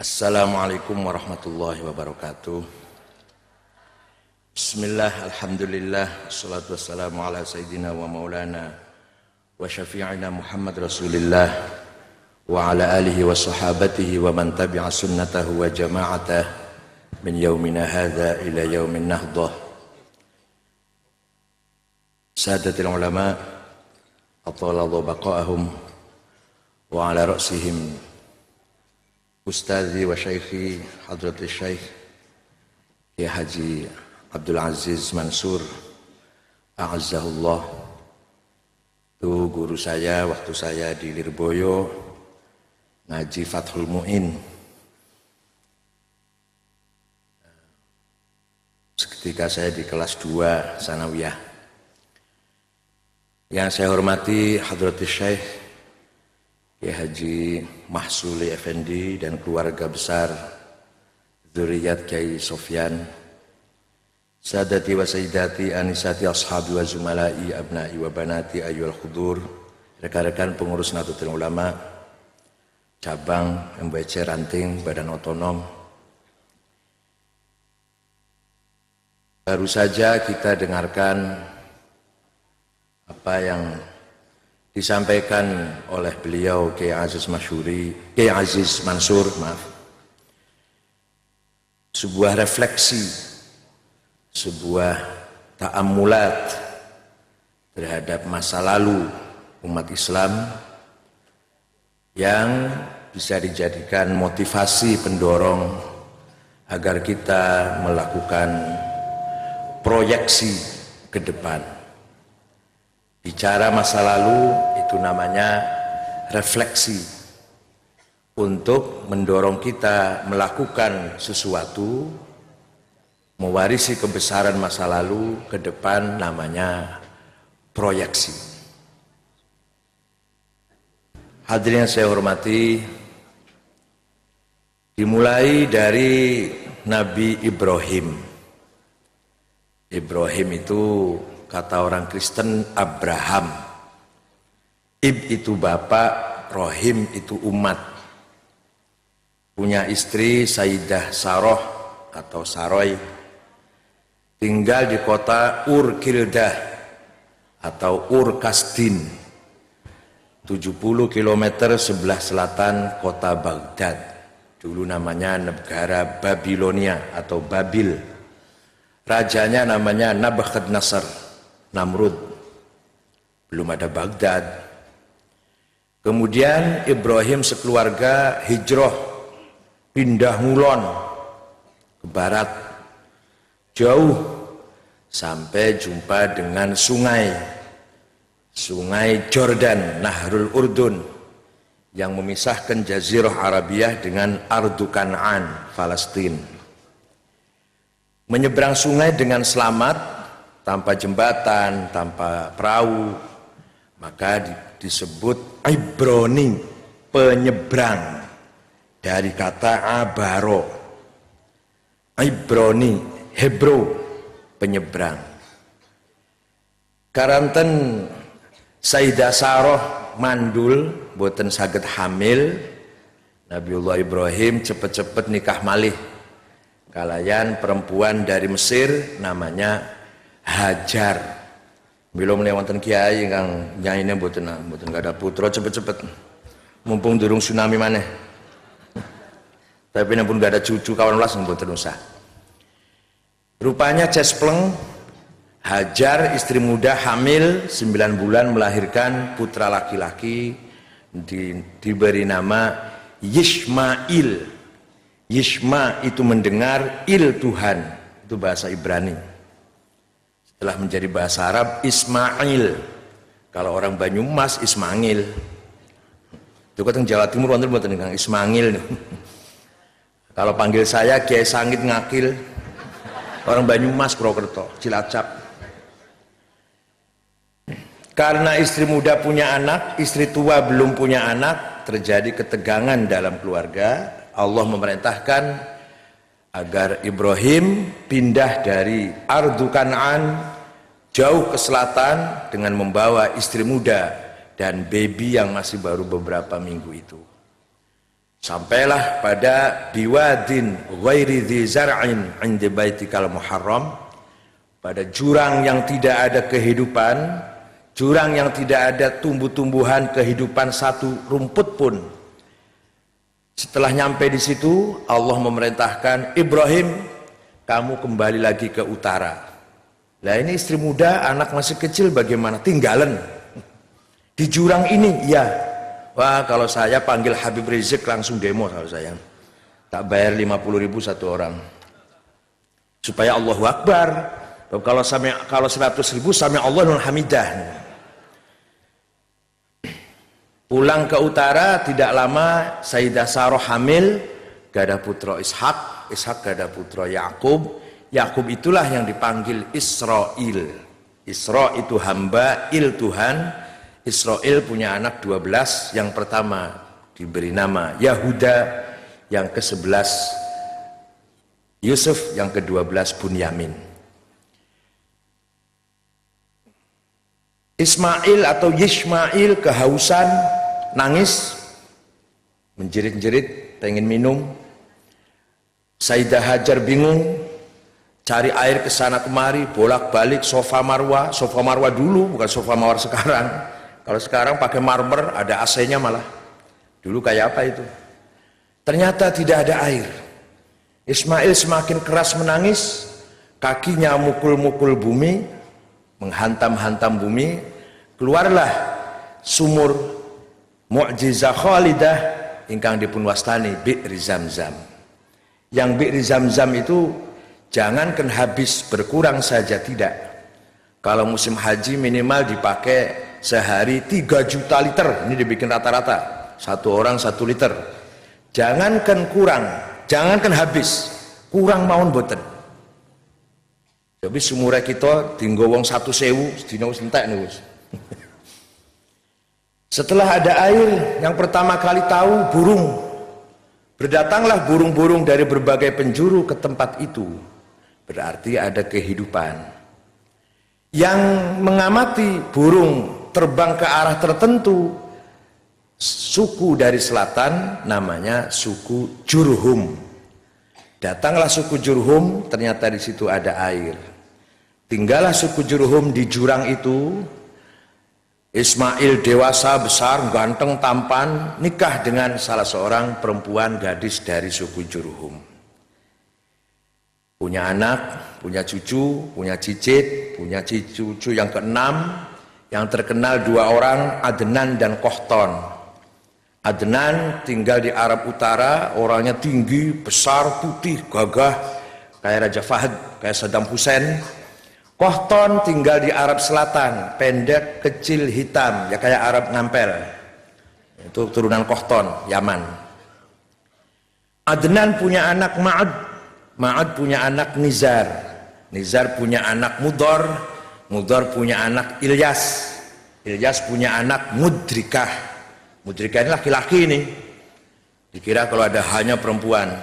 Assalamualaikum warahmatullahi wabarakatuh. Bismillah, alhamdulillah, wassalatu wassalamu ala sayyidina wa maulana wa syafi'ina Muhammad Rasulillah wa ala alihi wa sahabatihi wa man tabi'a sunnatahu wa jama'atah min yaumina hadha ila yaumin nahdah. Sadatil ulama atalallahu baqa'ahum wa ala ra'sihim Ustazi wa Syaikhi Hadratul Syaikh Kiai Haji Abdul Aziz Mansur A'azzahullah. Itu guru saya waktu saya di Lirboyo ngaji Fathul Mu'in. Ketika saya di kelas 2 Sanawiyah. Yang saya hormati Hadratul Syaikh Kiai Haji Mahsuli Effendi dan keluarga besar dzurriyyat Kiai Sofyan, sadati wa sayyidati anisati ashabi wa zumalai abnai wa banati ayyuhal khudur, rekan-rekan pengurus Nahdlatul Ulama cabang MBC Ranting Badan Otonom. Baru saja kita dengarkan apa yang disampaikan oleh beliau Kiai Aziz Mansur, sebuah refleksi, sebuah ta'ammulat terhadap masa lalu umat Islam yang bisa dijadikan motivasi pendorong agar kita melakukan proyeksi ke depan. Bicara masa lalu itu namanya refleksi untuk mendorong kita melakukan sesuatu, mewarisi kebesaran masa lalu ke depan, namanya proyeksi. Hadirin yang saya hormati, dimulai dari Nabi Ibrahim. Ibrahim itu kata orang Kristen Abraham. Itu bapak, Rohim itu umat. Punya istri Sayyidah Saroh atau Saroy. Tinggal di kota Ur Kildah atau Ur Kasdin, 70 km sebelah selatan kota Baghdad. Dulu namanya negara Babilonia atau Babil. Rajanya namanya Nabukadnezar, Namrud. Belum ada Baghdad. Kemudian Ibrahim sekeluarga hijrah, pindah ngulon ke barat jauh sampai jumpa dengan sungai Jordan, Nahrul Urdun, yang memisahkan Jazirah Arabiyah dengan Ardu Kan'an, Palestina. Menyeberang sungai dengan selamat, tanpa jembatan, tanpa perahu, maka disebut Ibrani, penyeberang, dari kata abaro. Ibrani, Hebro, penyeberang. Karanten Sayyidah Saroh mandul, boten saged hamil, Nabiullah Ibrahim cepet-cepet nikah malih kalayan perempuan dari Mesir namanya Hajar. Belum lewatan kiai kang nyaine mboten gak ada putra, cepet-cepet mumpung durung tsunami maneh. Tapi pun gak ada cucu kawan ulas mboten usah. Rupanya cespleng Hajar, istri muda, hamil 9 bulan, melahirkan putra laki-laki, diberi nama Yishmail. Yishma itu mendengar, il Tuhan, itu bahasa Ibrani. Setelah menjadi bahasa Arab, Ismail. Kalau orang Banyumas, Ismail. Itu kan Jawa Timur, wonten mboten Kang Ismail. Kalau panggil saya Kiai Sangit Ngakil. Orang Banyumas, Purwokerto, Cilacap. Karena istri muda punya anak, istri tua belum punya anak, terjadi ketegangan dalam keluarga. Allah memerintahkan agar Ibrahim pindah dari Ardu Kan'an jauh ke selatan dengan membawa istri muda dan baby yang masih baru beberapa minggu itu. Sampailah pada biwadin ghairi dzi zar'in 'inda baitikal muharram, pada jurang yang tidak ada kehidupan, jurang yang tidak ada tumbuh-tumbuhan kehidupan satu rumput pun. Setelah nyampe di situ, Allah memerintahkan, Ibrahim, kamu kembali lagi ke utara. Lah ini istri muda, anak masih kecil, bagaimana? Tinggalan di jurang ini, ya. Wah, kalau saya panggil Habib Rizik langsung demo kalau saya. Tak bayar 50.000 satu orang. Supaya Allahu Akbar. Kalau 100.000 sami Allahul Hamidah. Pulang ke utara, tidak lama Sayyidah Sarah hamil, gada putra Ishak, Ishak gada putra Yakub. Yakub itulah yang dipanggil Israel. Isra itu hamba, il Tuhan. Israel punya anak 12, yang pertama diberi nama Yahuda, yang ke-11 Yusuf, yang ke-12 Bunyamin. Ismail atau Yishmail kehausan, nangis, menjerit-jerit, pengen minum. Sayyidah Hajar bingung, cari air ke sana kemari, bolak-balik sofa marwah dulu, bukan sofa mawar sekarang. Kalau sekarang pakai marmer, ada AC-nya malah. Dulu kayak apa itu? Ternyata tidak ada air. Ismail semakin keras menangis, kakinya mukul-mukul bumi, menghantam-hantam bumi. Keluarlah sumur mu'jizah khalidah ingkang dipun wastani Bi'ri Zamzam. Yang Bi'ri Zamzam itu jangankan habis berkurang saja, tidak. Kalau musim haji minimal dipakai sehari 3 juta liter, ini dibikin rata-rata, satu orang 1 liter. Jangankan kurang, jangankan habis, kurang mawon boten. Jadi sumure kita tinggo wong 1.000 sedina wis entek niku. Setelah ada air, yang pertama kali tahu burung. Berdatanglah burung-burung dari berbagai penjuru ke tempat itu. Berarti ada kehidupan. Yang mengamati burung terbang ke arah tertentu, suku dari selatan namanya suku Jurhum. Datanglah suku Jurhum, ternyata di situ ada air. Tinggallah suku Jurhum di jurang itu. Ismail dewasa, besar, ganteng, tampan, nikah dengan salah seorang perempuan gadis dari suku Jurhum. Punya anak, punya cucu, punya cicit, punya cucu yang ke-6. Yang terkenal 2 orang, Adnan dan Kohton. Adnan tinggal di Arab Utara, orangnya tinggi, besar, putih, gagah, kayak Raja Fahd, kayak Saddam Hussein. Kohton tinggal di Arab Selatan, pendek, kecil, hitam, ya kayak Arab Ngampel. Itu turunan Kohton, Yaman. Adnan punya anak Ma'ad, Ma'ad punya anak Nizar, Nizar punya anak Mudor, Mudor punya anak Ilyas, Ilyas punya anak Mudrikah. Mudrikah ini laki-laki ini. Dikira kalau ada hanya perempuan.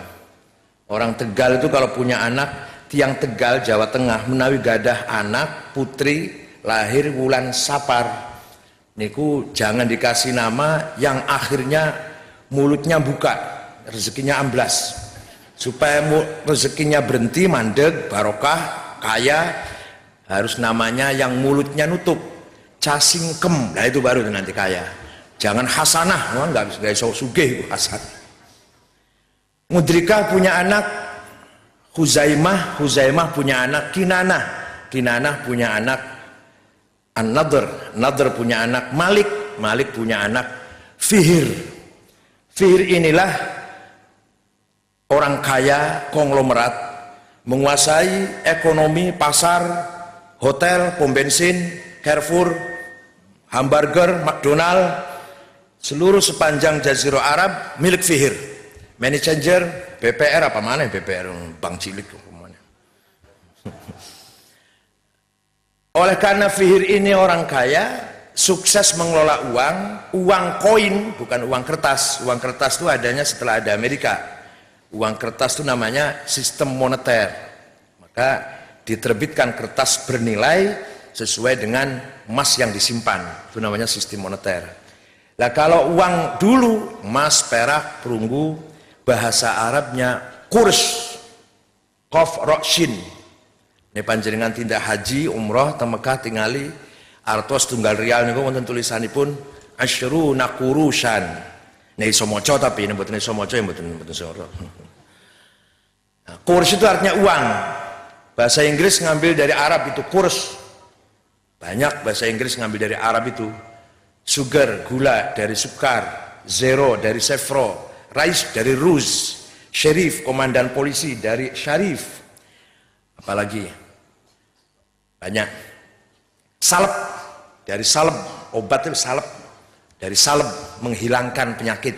Orang Tegal itu kalau punya anak, tiang Tegal Jawa Tengah menawi gadah anak putri lahir wulan Sapar. Niku jangan dikasih nama yang akhirnya mulutnya buka, rezekinya amblas. Supaya rezekinya berhenti, mandeg, barokah, kaya, harus namanya yang mulutnya nutup, Casingkem. Nah itu baru nanti kaya. Jangan Hasanah, nggak bisa sugih Hasan. Mudrikah punya anak Huzaimah, Huzaimah punya anak Kinanah, Kinanah punya anak An-Nadr, Nadr punya anak Malik, Malik punya anak Fihir. Fihir inilah orang kaya konglomerat, menguasai ekonomi pasar, hotel, pom bensin, Carrefour, hamburger, McDonald, seluruh sepanjang Jazirah Arab milik Fihir. Manajer BPR apa mana BPR Bang Cilik kemana. Oleh karena Fihir ini orang kaya, sukses mengelola uang koin, bukan uang kertas. Uang kertas itu adanya setelah ada Amerika. Uang kertas itu namanya sistem moneter. Maka diterbitkan kertas bernilai sesuai dengan emas yang disimpan, itu namanya sistem moneter. Lah kalau uang dulu emas, perak, perunggu, bahasa Arabnya kurs, qaf ra shin. Ini panjenengan tindak haji, umroh, temekah tingali artos tunggal rial niku wonten tulisanipun asyruna qurusan. Nek iso maca tapi nek mboten iso maca ya mboten sora. Nah, kurs itu artinya uang. Bahasa Inggris ngambil dari Arab itu kurs. Banyak bahasa Inggris ngambil dari Arab itu. Sugar, gula dari sukar, zero dari sefro, rais dari ruz, syarif, komandan polisi dari syarif. Apalagi banyak. Salep dari salep, obat itu salep dari salep, menghilangkan penyakit.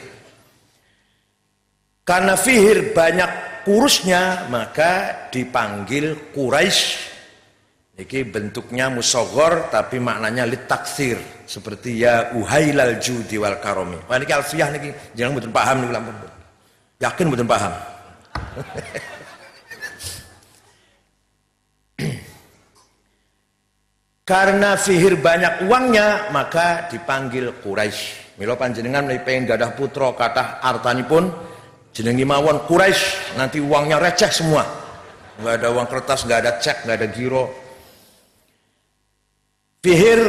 Karena fihir banyak kurusnya maka dipanggil Quraisy. Ini bentuknya musaghar tapi maknanya litakthir, seperti ya uhailal judi wal karomi. Wah niki alfiyah niki jangan mboten paham niku lampun. Yakin mboten paham. Karena fihir banyak uangnya maka dipanggil Quraisy. Mila panjenengan menawi pengen gadah putra kathah artanipun jenengi mawon Quraisy, nanti uangnya receh semua. Enggak ada uang kertas, enggak ada cek, enggak ada giro. Fihir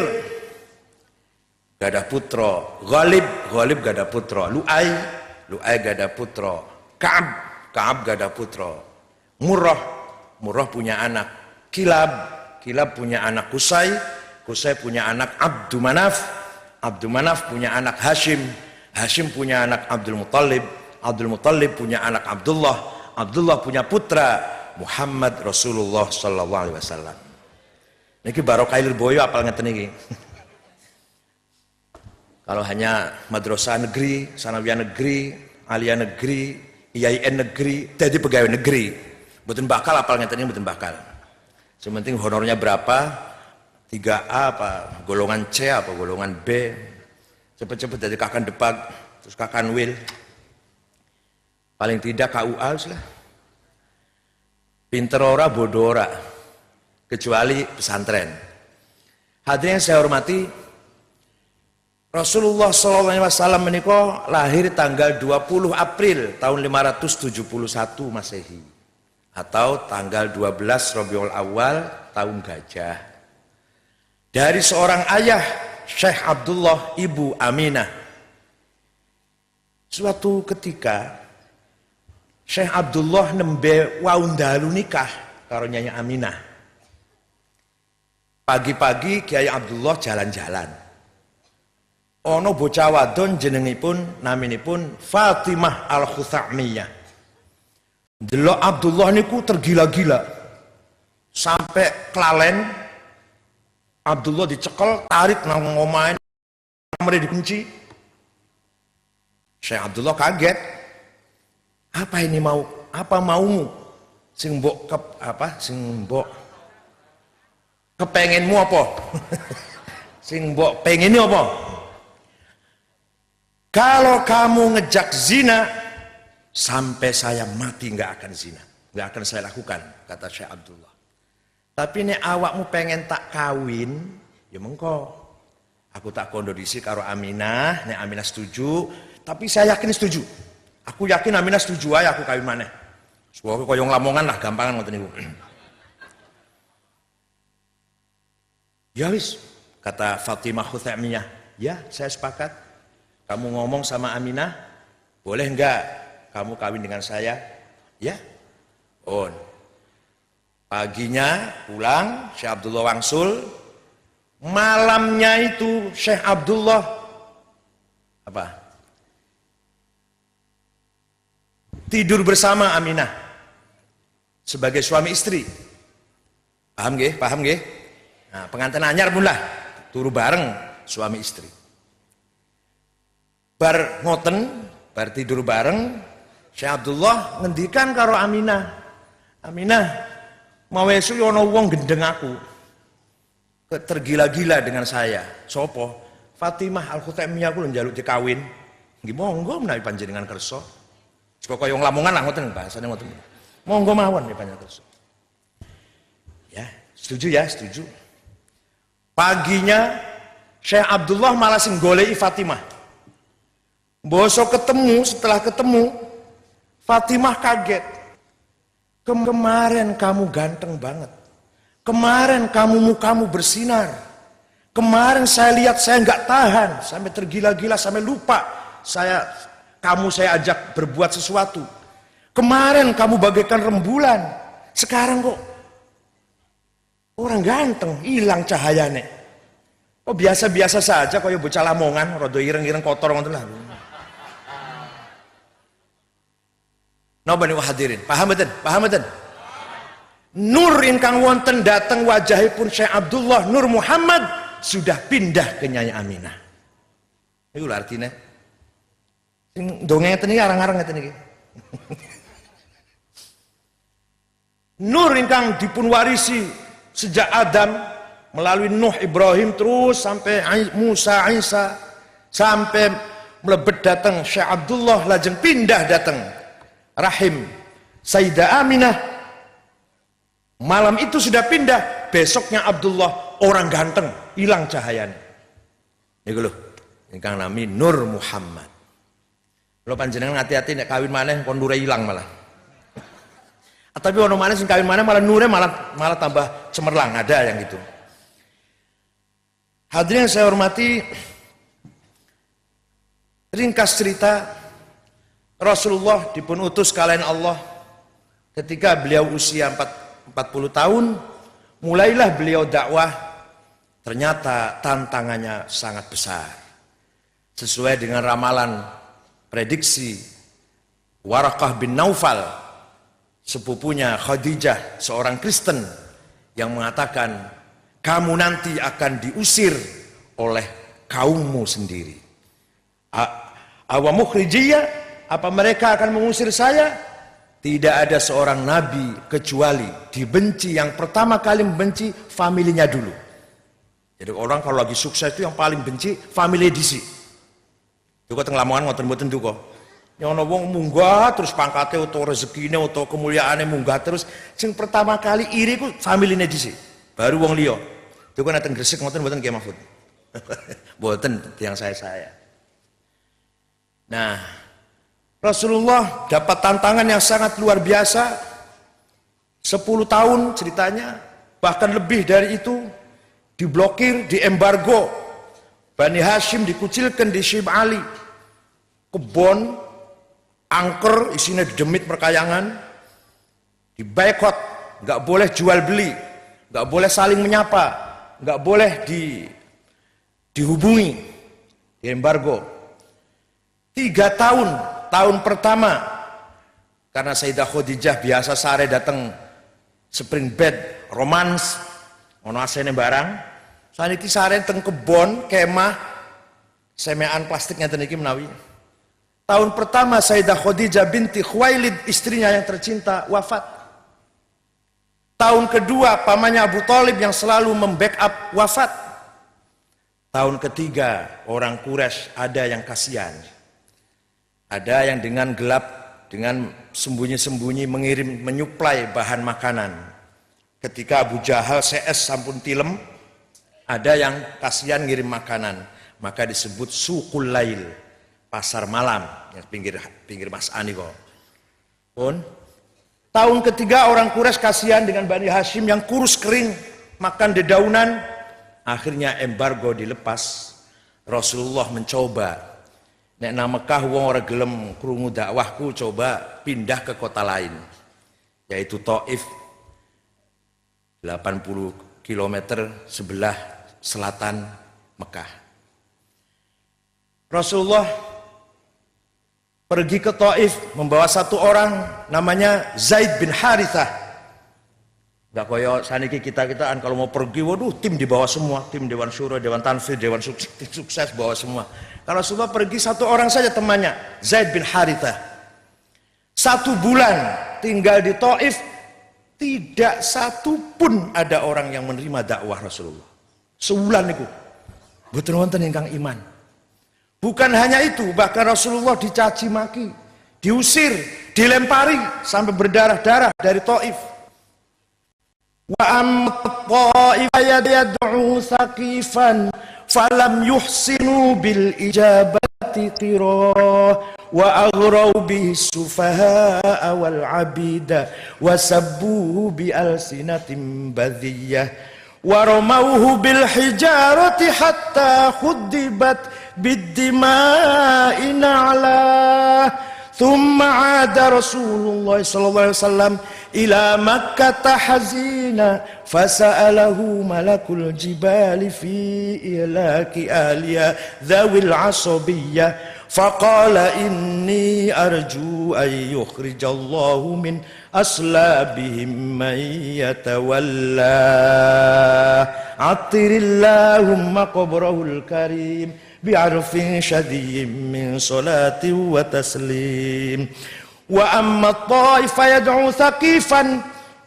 gak ada putra, Ghalib gak ada putra, Lu'ai gak ada putra, Ka'ab gak ada putra, Murrah punya anak, Kilab punya anak Qusay punya anak Abdu Manaf punya anak Hashim punya anak Abdul Muttalib punya anak Abdullah punya putra Muhammad Rasulullah sallallahu alaihi wasallam. Niki barokah Lirboyo apal ngeten niki. Kalau hanya madrasah negeri, sanawiyah negeri, aliyah negeri, IAIN negeri, jadi pegawai negeri, mboten bakal apal ngeten niki, mboten bakal. Sementing honornya berapa, 3A apa, golongan C apa, golongan B, cepet-cepet dari kakan depak, terus kakan wil, paling tidak KUA lah. Pinter ora, bodoh ora. Kecuali pesantren. Hadirin yang saya hormati, Rasulullah SAW menikah lahir tanggal 20 April tahun 571 Masehi atau tanggal 12 Rabiul Awal tahun Gajah. Dari seorang ayah Syekh Abdullah, ibu Aminah. Suatu ketika Syekh Abdullah nembe waundalu nikah karo Nyai Aminah. Pagi-pagi Kiai Abdullah jalan-jalan. Ono bocah wadon jenengipun naminipun Fatimah Al-Khuthamiyah. Delok Abdullah niku tergila-gila. Sampai kelalen Abdullah dicekel, tarik nang omahe, kamare dikunci. Syekh Abdullah kaget. Apa ini mau? Apa maumu? Sing mbok kepengenmu apa? Sing mbok pengeni apa? Kalau kamu ngejak zina, sampai saya mati nggak akan zina, nggak akan saya lakukan, kata Syekh Abdullah. Tapi nek awakmu pengen tak kawin, ya mengko. Aku tak kondisi karo Aminah, nek Aminah setuju, tapi saya yakin setuju. Aku yakin Aminah setuju aja aku kawin maneh. Suwe koyo nglamongan lah, gampangan ngoten niku. Ya wis, kata Fatimah Khuthamiyah, ya saya sepakat. Kamu ngomong sama Aminah, boleh enggak kamu kawin dengan saya? Ya. On. Paginya pulang, Syekh Abdullah wangsul. Malamnya itu Syekh Abdullah apa? Tidur bersama Aminah sebagai suami istri. Paham nggih? Paham nggih? Nah, pengantin anyar pun lah, turu bareng suami istri. Bar ngoten, bar tidur bareng, Syekh Abdullah ngendikan karo Aminah. Aminah, mau esuk ana wong gendeng aku. Tergila-gila dengan saya. Sopo? Fatimah Al-Khuthamiyah aku njaluk dikawin. Nggih monggo menawi panjenengan kersa. Kok kaya nglamongan lah ngoten bahasane ngoten. Monggo mawon nggih panjenengan kersa. Ya, setuju ya, setuju. Paginya Syekh Abdullah malah sing goleki Fatimah. Bosok ketemu, setelah ketemu, Fatimah kaget. Kemarin kamu ganteng banget. Kemarin mukamu bersinar. Kemarin saya lihat saya nggak tahan, sampai tergila-gila, sampai lupa kamu saya ajak berbuat sesuatu. Kemarin kamu bagaikan rembulan. Sekarang kok orang ganteng, hilang cahayanya. Kok biasa-biasa saja, kok ya bocah lamongan, rada ireng-ireng kotor ngoten lah. Napa niku hadirin? Paham mboten? Paham mboten? Nur ingkang wonten dateng wajahipun Syekh Abdullah Nur Muhammad sudah pindah ke Nyai Aminah. Iku lho artine. Sing dongeng ngeten iki arang-arang ngeten iki. Nur ingkang dipun warisi sejak Adam melalui Nuh, Ibrahim, terus sampai Musa, Isa, sampai melebet datang Syekh Abdullah, lajeng pindah datang rahim Sayyidah Aminah. Malam itu sudah pindah, besoknya Abdullah orang ganteng, hilang cahayanya. Niku lho, ingkang nami Nur Muhammad. Kalau panjenengan hati-hati nek kawin maneh kon nure hilang malah. Tapi ono maneh sing kawin maneh malah nure malah tambah cemerlang, ada yang gitu. Hadirin yang saya hormati, ringkas cerita, Rasulullah dipun utus kalian Allah ketika beliau usia 40 tahun, mulailah beliau dakwah. Ternyata tantangannya sangat besar. Sesuai dengan ramalan prediksi Waraqah bin Naufal, sepupunya Khadijah, seorang Kristen, yang mengatakan, kamu nanti akan diusir oleh kaummu sendiri. Awamukhrijiyah, apa mereka akan mengusir saya? Tidak ada seorang nabi kecuali dibenci, yang pertama kali membenci familinya dulu. Jadi orang kalau lagi sukses itu yang paling benci family disi. Itu kok Lamongan ngoten-ngoten tuh kok. Yang ono wong munggah terus pangkatnya atau rezekine atau kemuliaannya munggah terus, sing pertama kali iri ku familine disi. Baru wong liya. Itu kan dateng Gresik ngoten-ngoten Kiai Mahfud. Mboten yang saya. Nah, Rasulullah dapat tantangan yang sangat luar biasa. 10 tahun ceritanya, bahkan lebih dari itu, diblokir, diembargo. Bani Hashim dikucilkan di Syib Ali. Kebon, angker, isinya demit perkayangan, dibaikot, nggak boleh jual beli, nggak boleh saling menyapa, nggak boleh dihubungi, diembargo. 3 tahun. Tahun pertama, karena Sayyidah Khadijah biasa sare datang spring bed, romans, ono asene barang. Saniki sare teng kebon, kemah, semean plastiknya teniki menawi. Tahun pertama Sayyidah Khadijah binti Khuwailid, istrinya yang tercinta, wafat. Tahun kedua pamannya Abu Thalib yang selalu membackup, wafat. Tahun ketiga orang Quraisy ada yang kasihan. Ada yang dengan gelap, dengan sembunyi-sembunyi menyuplai bahan makanan. Ketika Abu Jahal CS sampun tilem, ada yang kasihan ngirim makanan. Maka disebut Suqul Lail, pasar malam, yang pinggir Mas Ani kok. Pun tahun ketiga orang Quraisy kasihan dengan Bani Hashim yang kurus kering, makan dedaunan. Akhirnya embargo dilepas. Rasulullah mencoba, nek nang Mekah wong ora gelem krungu dakwahku, coba pindah ke kota lain, yaitu Taif, 80 km sebelah selatan Mekah. Rasulullah pergi ke Taif membawa satu orang namanya Zaid bin Harithah. Gak koyo saniki kita-kitaan kalau mau pergi, waduh tim dibawa semua, tim Dewan Syuro, Dewan Tanfir, Dewan Sukses bawa semua. Kalau Rasulullah pergi satu orang saja temannya, Zaid bin Harithah. 1 bulan tinggal di Taif, tidak satu pun ada orang yang menerima dakwah Rasulullah. Sebulan itu, betul wonten ingkang iman. Bukan hanya itu, bahkan Rasulullah dicaci maki, diusir, dilempari sampai berdarah-darah dari Taif. Wa amma yad'u saqifan falam yuhsinu bil ijabah قراه وأغروا به السفهاء والعبيد وسبوه بألسنة بذية ورموه بالحجارة حتى خضبت بالدماء نعلاه ثم عاد رسول الله صلى الله عليه وسلم إلى مكة حزينا فسأله ملك الجبال في إهلاك أهلها ذوي العصبية فقال إني أرجو أن يخرج الله من أصلابهم من يتولى عطر اللهم قبره الكريم بعرف شديد من صلاة وتسليم وأما الطائف يدعو ثقيفا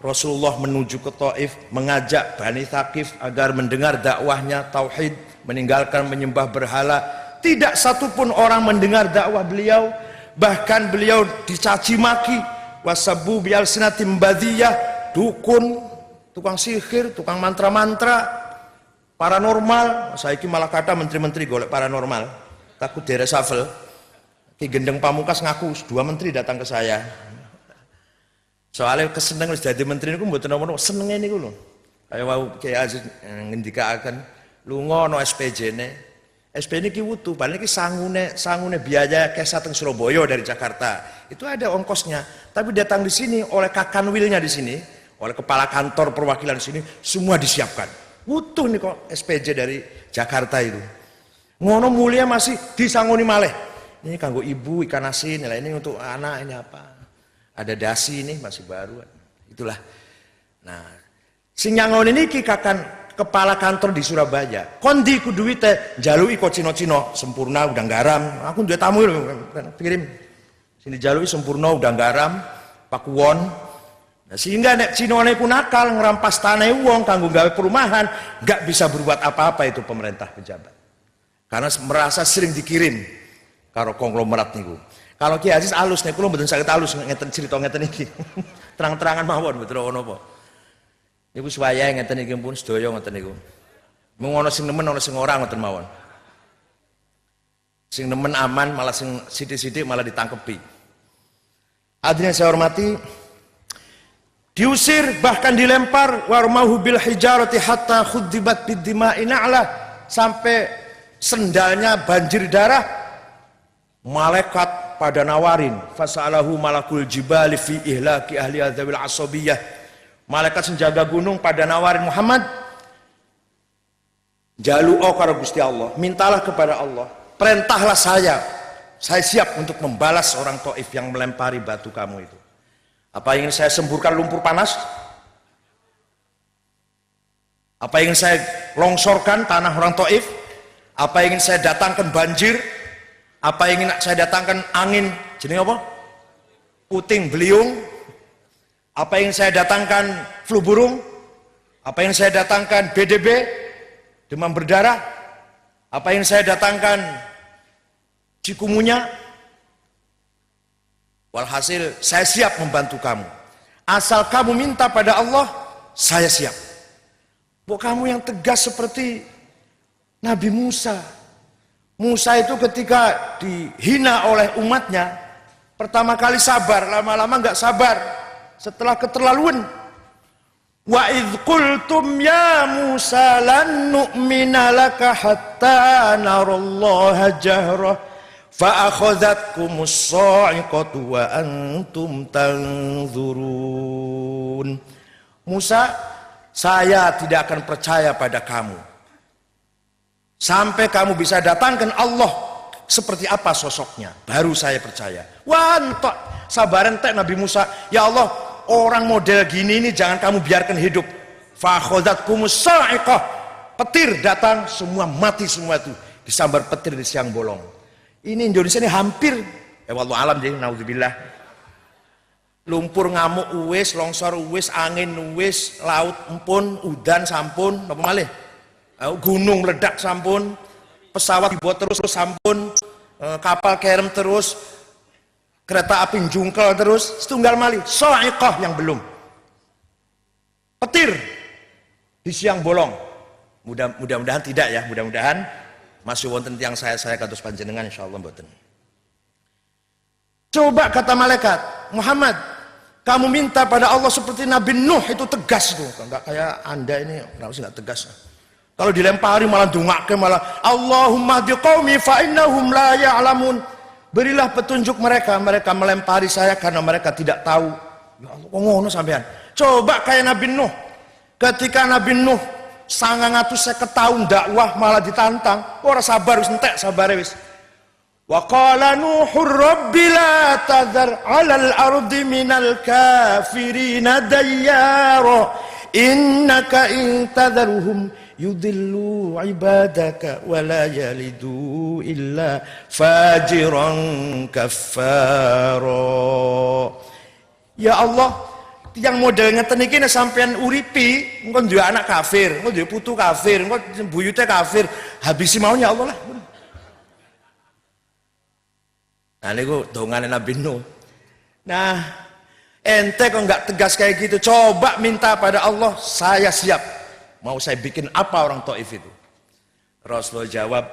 Rasulullah menuju ke Taif mengajak Bani Thaqif agar mendengar dakwahnya tauhid, meninggalkan menyembah berhala. Tidak satupun orang mendengar dakwah beliau, bahkan beliau dicaci maki. Wasabu bial sinatim badiyah, dukun, tukang sihir, tukang mantra-mantra, paranormal. Saya malah kata menteri-menteri golek paranormal, takut diresafel. Ki Gendeng Pamungkas ngaku 2 menteri datang ke saya. Soalnya keseneng wis dadi menteri niku mboten ono senenge niku lho. Kaya wau Kyai Aziz ngendikaken lunga ana SPJ-ne. SP niki wutu, paling iki sangune biaya kesa teng Surabaya dari Jakarta. Itu ada ongkosnya. Tapi datang di sini oleh kakanwilnya di sini, oleh kepala kantor perwakilan di sini semua disiapkan. Wutuh nih kok SPJ dari Jakarta itu. Ngono mulia masih disanguni malih. Ini kanggo ibu ikan asin, ini untuk anak ini apa? Ada dasi ini masih baru. Itulah. Nah, sing nyangon ini kakan kepala kantor di Surabaya. Kondi ku duwite njaluki kok Cino-Cino sempurna udang garam. Aku duwe tamu kirim. Sini jaluki sempurna udang garam, pakuwon. Nah, sehingga nek Cinone ku nakal ngerampas tanah wong kanggo gawe perumahan, enggak bisa berbuat apa-apa itu pemerintah pejabat. Karena merasa sering dikirim karo konglomerat niku. Kalau Ki Aziz alus nek kula mboten saged alus ngeten crita ngeten iki. Terang-terangan mawon mboten ono apa. Niku suwayahe ngeten iki pun sedaya ngeten niku. Mung ana sing nemen ana sing ora ngoten mawon. Sing nemen aman malah sing sithik-sithik malah ditangkepi. Hadirin saya hormati, diusir bahkan dilempar warmahu bil hijarati hatta khuddibat bid dima'i na'la sampai sendalnya banjir darah. Malaikat pada nawarin fasalahu malakul jibali fi ihlaki ahli adzawil asabiyah. Malaikat senjaga gunung pada nawarin Muhammad jalu'o karo Gusti Allah, mintalah kepada Allah, perintahlah saya siap untuk membalas orang Taif yang melempari batu kamu itu. Apa ingin saya semburkan lumpur panas? Apa ingin saya longsorkan tanah orang Taif? Apa ingin saya datangkan banjir? Apa ingin saya datangkan angin jenenge apa? Puting beliung? Apa ingin saya datangkan flu burung? Apa ingin saya datangkan BDB? Demam berdarah? Apa ingin saya datangkan cikumunya? Walhasil saya siap membantu kamu. Asal kamu minta pada Allah, saya siap. Kok kamu yang tegas seperti Nabi Musa? Musa itu ketika dihina oleh umatnya, pertama kali sabar, lama-lama nggak sabar. Setelah keterlaluan, wa idh qultum ya Musa lan nu'mina laka hatta narallaha jahra fa akhadhatkumus sa'iqatu wa antum tanzurun. Musa, saya tidak akan percaya pada kamu sampai kamu bisa datangkan Allah seperti apa sosoknya, baru saya percaya. Wah, entok sabaran tek Nabi Musa. Ya Allah, orang model gini ini jangan kamu biarkan hidup. Fa akhadhatkumus sa'iqah, petir datang, semua mati semua itu, disambar petir di siang bolong. Ini Indonesia ini hampir wallahu alam jadi naudzubillah. Lumpur ngamuk uwis, longsor uwis, angin uwis, laut empun, udan sampun, apa malih? Gunung meledak sampun, pesawat dibuat terus sampun, kapal kerem terus, kereta api jungkel terus, setunggal malih, sa'iqah yang belum. Petir di siang bolong. Mudah-mudahan tidak ya, mudah-mudahan Masih wonten tiang saya kados panjenengan insyaallah mboten. Coba kata malaikat, Muhammad, kamu minta pada Allah seperti Nabi Nuh, itu tegas tuh. Enggak kayak Anda ini, kenapa sih enggak tegas? Kalau dilempari malah dungake, malah Allahumma hdi qaumi fa innahum la ya'lamun. Berilah petunjuk mereka melempari saya karena mereka tidak tahu. Ya Allah, kok ngono sampean? Coba kayak Nabi Nuh. Ketika Nabi Nuh 950 tahun dakwah malah ditantang, ora sabar wis entek sabare wis. Wa qala Nuhur rabbi la tadhar 'alal ardi minal kafirina dayyara innaka in tadharhum yudillu ibadaka wa la yalidu illa fajiran kaffara. Ya Allah, yang model ngeten iki nek sampean uripi engko duwe anak kafir, engko duwe putu kafir, engko buyute kafir, habisi maunya Allah lah. Nah niku dongane Nabi Nuh. Nah, ente kok enggak tegas kayak gitu, coba minta pada Allah, saya siap. Mau saya bikin apa orang Taif itu? Rasulullah jawab,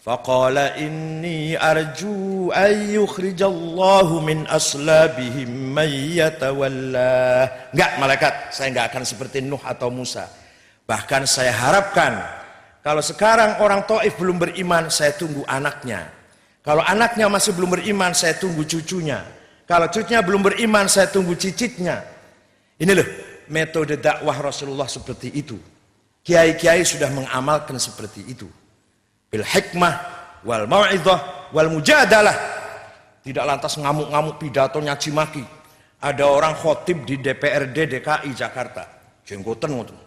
faqala inni arju ay yukhrijallahu min aslabihim may yatawalla. Enggak malaikat, saya enggak akan seperti Nuh atau Musa. Bahkan saya harapkan kalau sekarang orang Taif belum beriman, saya tunggu anaknya. Kalau anaknya masih belum beriman, saya tunggu cucunya. Kalau cucunya belum beriman, saya tunggu cicitnya. Ini loh metode dakwah Rasulullah seperti itu. Kiai-kiai sudah mengamalkan seperti itu. Bil hikmah wal mau'izah wal mujadalah. Tidak lantas ngamuk-ngamuk pidato nyaci maki. Ada orang khotib di DPRD DKI Jakarta, jenggoten ngoten.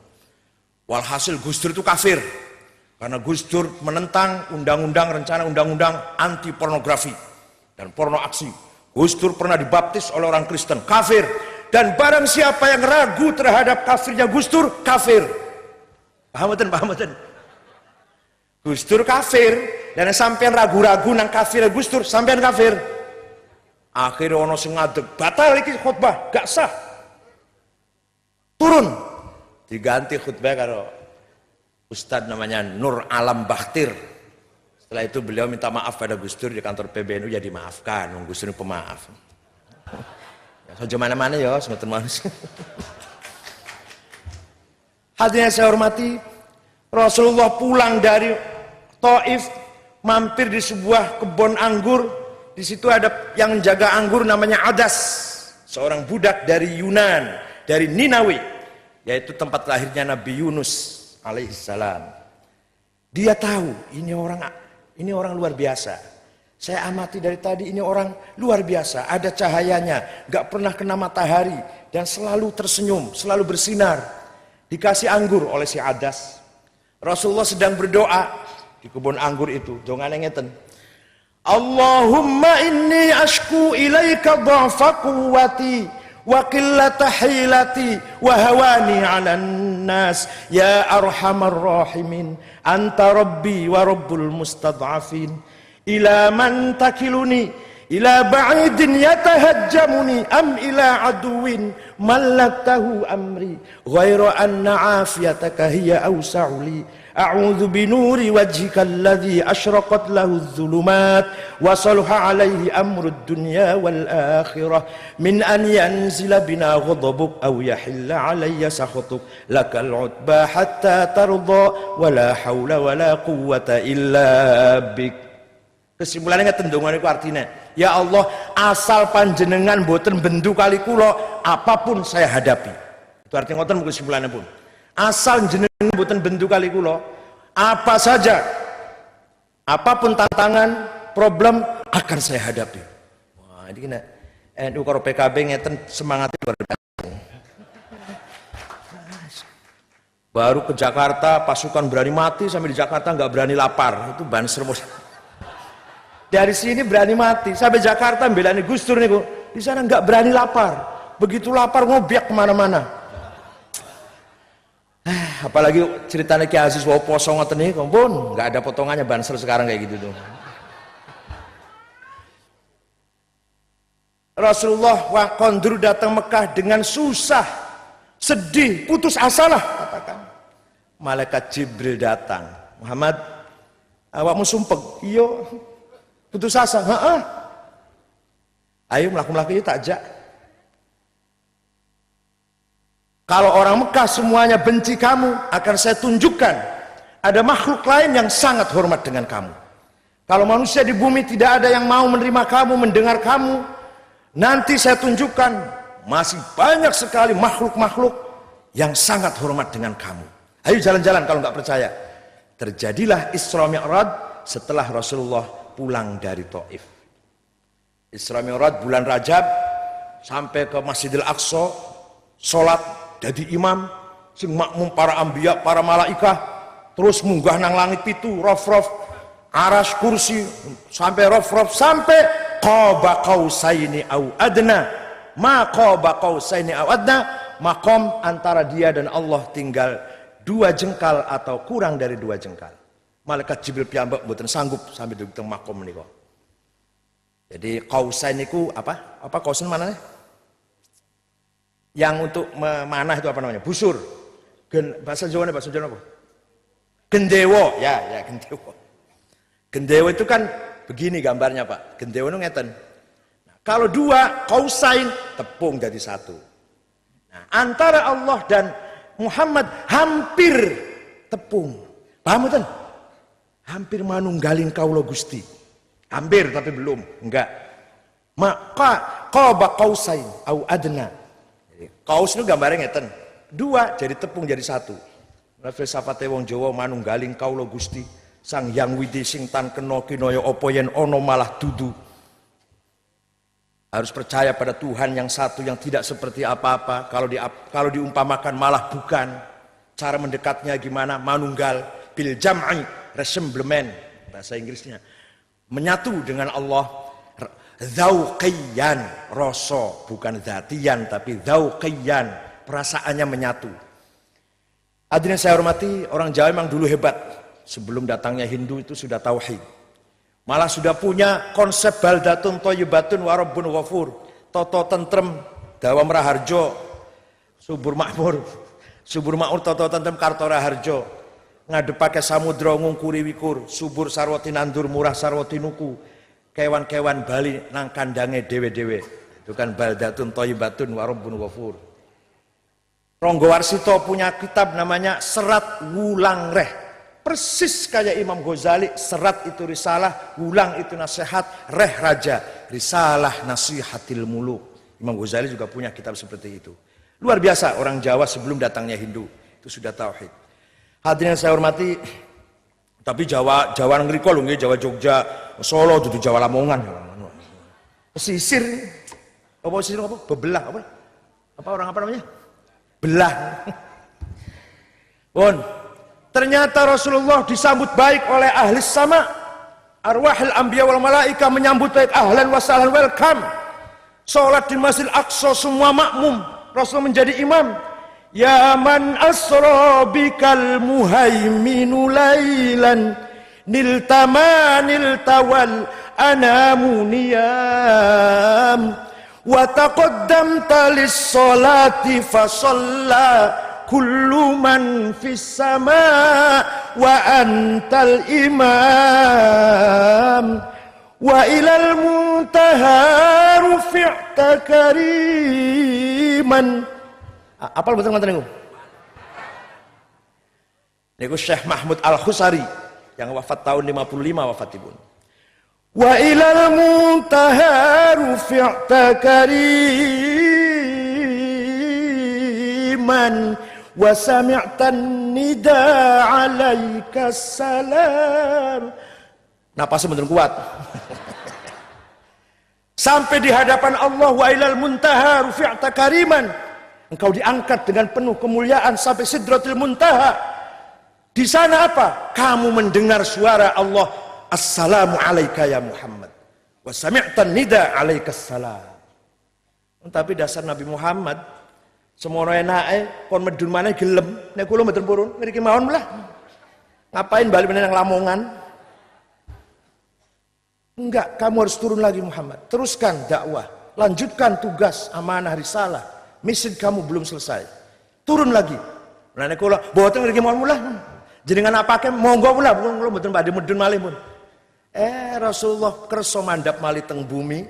Walhasil Gus Dur itu kafir. Karena Gus Dur menentang rencana undang-undang anti pornografi dan porno aksi. Gus Dur pernah dibaptis oleh orang Kristen, kafir. Dan barang siapa yang ragu terhadap kafirnya Gus Dur, kafir. Paham betul? Gus Dur kafir, dan sampean ragu-ragu nang kafir Gus Dur, sampean kafir. Akhirnya ono sing ngadeg, batal iki khutbah, gak sah. Turun, diganti khutbah karo Ustadz namanya Nur Alam Bakhtir. Setelah itu beliau minta maaf pada Gus Dur di kantor PBNU, ya dimaafkan. Gus Dur pemaaf. Ya, so mana-mana ya, semeten manusia. Hadirin saya hormati, Rasulullah pulang dari Taif, mampir di sebuah kebun anggur. Di situ ada yang jaga anggur namanya Adas, seorang budak dari Yunan, dari Ninawi, yaitu tempat lahirnya Nabi Yunus alaihissalam. Dia tahu ini orang luar biasa. Saya amati dari tadi, ini orang luar biasa, ada cahayanya, gak pernah kena matahari dan selalu tersenyum, selalu bersinar. Dikasih anggur oleh si Adas. Rasulullah sedang berdoa di kebun anggur itu, dongane ngeten. Allahumma inni ashku ilaika dha'fa quwwati wa qillata hilati wa hawani 'alan nas ya arhamar rahimin anta rabbi wa rabbul mustad'afin ila man takiluni ila ba'idin yatahajjamuni am ila aduwin mallaktahu amri ghaira anna afiyataka hiya awsa'u li a'udzu binuri wajhika alladhi asyraqat lahu adh-dhulumat wa salaha alayhi amru ad-dunya wal akhirah min an yanzila bina ghadabuk aw yahilla alayya sakhatuk lakal utba hatta tarda wa la haula wa la quwwata illa bik. Kesimpulannya tendungan itu artinya, ya Allah, asal panjenengan boten bendu kali kula, apapun saya hadapi. Itu artinya ngoten kesimpulannya pun. Asal jenengan boten bendu kali kula, apa saja, apapun tantangan, problem akan saya hadapi. Wah, ini kena NU karo PKB ngeten semangatnya luar biasa. Baru ke Jakarta, pasukan berani mati, sampai di Jakarta nggak berani lapar. Itu Banser. Dari sini berani mati, sampai Jakarta belani Gus Dur nih, di sana nggak berani lapar. Begitu lapar ngobiak kemana-mana. Apalagi ceritanya Ki Aziz wau poso ngoten iki, kompun, nggak ada potongannya Banser sekarang kayak gitu tuh. Rasulullah kondur datang Mekah dengan susah, sedih, putus asa lah katakan. Malaikat Jibril datang, Muhammad, Awakmu sumpek. Iya. Putus asa. Heeh. Ayo melaku-melaku tak jak. Kalau orang Mekah semuanya benci kamu, akan saya tunjukkan ada makhluk lain yang sangat hormat dengan kamu. Kalau manusia di bumi tidak ada yang mau menerima kamu, mendengar kamu, nanti saya tunjukkan masih banyak sekali makhluk-makhluk yang sangat hormat dengan kamu. Ayo jalan-jalan kalau nggak percaya. Terjadilah Isra Mi'raj setelah Rasulullah pulang dari Taif. Isra Mi'raj bulan Rajab sampai ke Masjidil Aqsa, sholat jadi imam, sing makmum para anbiya, para malaikah, terus munggah nang langit pitu, rof-rof, aras kursi, sampai rof-rof, sampai qaba qausaini au adna. Ma qaba qausaini au adna, makom antara dia dan Allah tinggal 2 jengkal atau kurang dari 2 jengkal. Malaikat Jibril piyambak mboten sanggup sampai di makom menika. Jadi qausain niku apa? Apa qausain manane? Yang untuk memanah itu apa namanya? Busur. Bahasa Jawa apa? Gendewo, ya gendewo. Gendewo itu kan begini gambarnya Pak. Gendewo itu ngeten. Nah, kalau 2 qausain tepung jadi 1. Nah, antara Allah dan Muhammad hampir tepung. Paham betul? Hampir manunggalin kaula Gusti. Hampir tapi belum, enggak. Maka qaba qausain au adna. Kaus itu gambarnya ngeten. 2 jadi tepung jadi 1. Filsafate wong Jawa manunggaling kaula Gusti Sang Hyang Widi sing tan kena kinaya apa yen ana malah dudu. Harus percaya pada Tuhan yang satu yang tidak seperti apa-apa. Kalau diumpamakan malah bukan. Cara mendekatnya gimana? Manunggal bil jam'i resemblement bahasa Inggrisnya. Menyatu dengan Allah. Dzauqiyan, rasa bukan dzatian tapi dzauqiyan, perasaannya menyatu. Hadirin saya hormati, orang Jawa memang dulu hebat. Sebelum datangnya Hindu itu sudah tauhid. Malah sudah punya konsep baldatun thayyibatun wa rabbun ghafur. Toto tentrem Dawam Raharjo, subur makmur toto tentrem Karto Raharjo. Ngadepake samudra ngungkuri wikur, subur sarwati nandur murah sarwati nuku. Kewan-kewan Bali nang kandange dewe-dewe. Itu kan baldatun thayyibatun wa rabbun ghafur. Ronggo Warsito punya kitab namanya Serat Wulang Reh. Persis kayak Imam Ghazali, serat itu risalah, wulang itu nasihat, reh raja, risalah nasihatil muluk. Imam Ghazali juga punya kitab seperti itu. Luar biasa orang Jawa sebelum datangnya Hindu. Itu sudah tauhid. Hadirin saya hormati, tapi Jawa ngriko lho nggih, Jawa Jogja, Solo dudu Jawa Lamongan. Pesisir. Apa pesisir apa? Bebelah apa? Apa orang apa namanya? Belah. Pun ternyata Rasulullah disambut baik oleh ahli sama. Arwahil anbiya wal malaika menyambut baik, ahlan wa sahlan, welcome. Salat di Masjidil Aqsa semua makmum. Rasul menjadi imam. Ya man asra bikal muhaiminu lailan niltawal anamu niyam wa taqaddamta lis-salati fa shalla kullu man fis sama wa antal imam wa ilal muntaha rufi'ta kariman. Apal betul ngoten niku? Niku Syekh Mahmud Al-Khusari yang wafat tahun 55 wafatipun. Wa ilal muntaha rufi'ta kariman wa sami'tan nida 'alaika salam. Napasnya bener kuat. Sampai di hadapan Allah, wa ilal muntaha rufi'ta kariman. Engkau diangkat dengan penuh kemuliaan sampai Sidratul Muntaha. Di sana apa? Kamu mendengar suara Allah, Assalamu alaika ya Muhammad. Wa sami'tan nida 'alaikas salam. Tapi dasar Nabi Muhammad semono enake kon medun maneh gelem, nek kula mboten purun, ngriki mawon lah. Ngapain balik meneh nang Lamongan? Enggak, kamu harus turun lagi Muhammad. Teruskan dakwah, lanjutkan tugas amanah risalah. Misi kamu belum selesai. Turun lagi. Nah nek kula mboten ngriki mawon lah. Jenengan apake monggo pula kula mboten badhe medun malih pun. Rasulullah kersa mandhap malih teng bumi,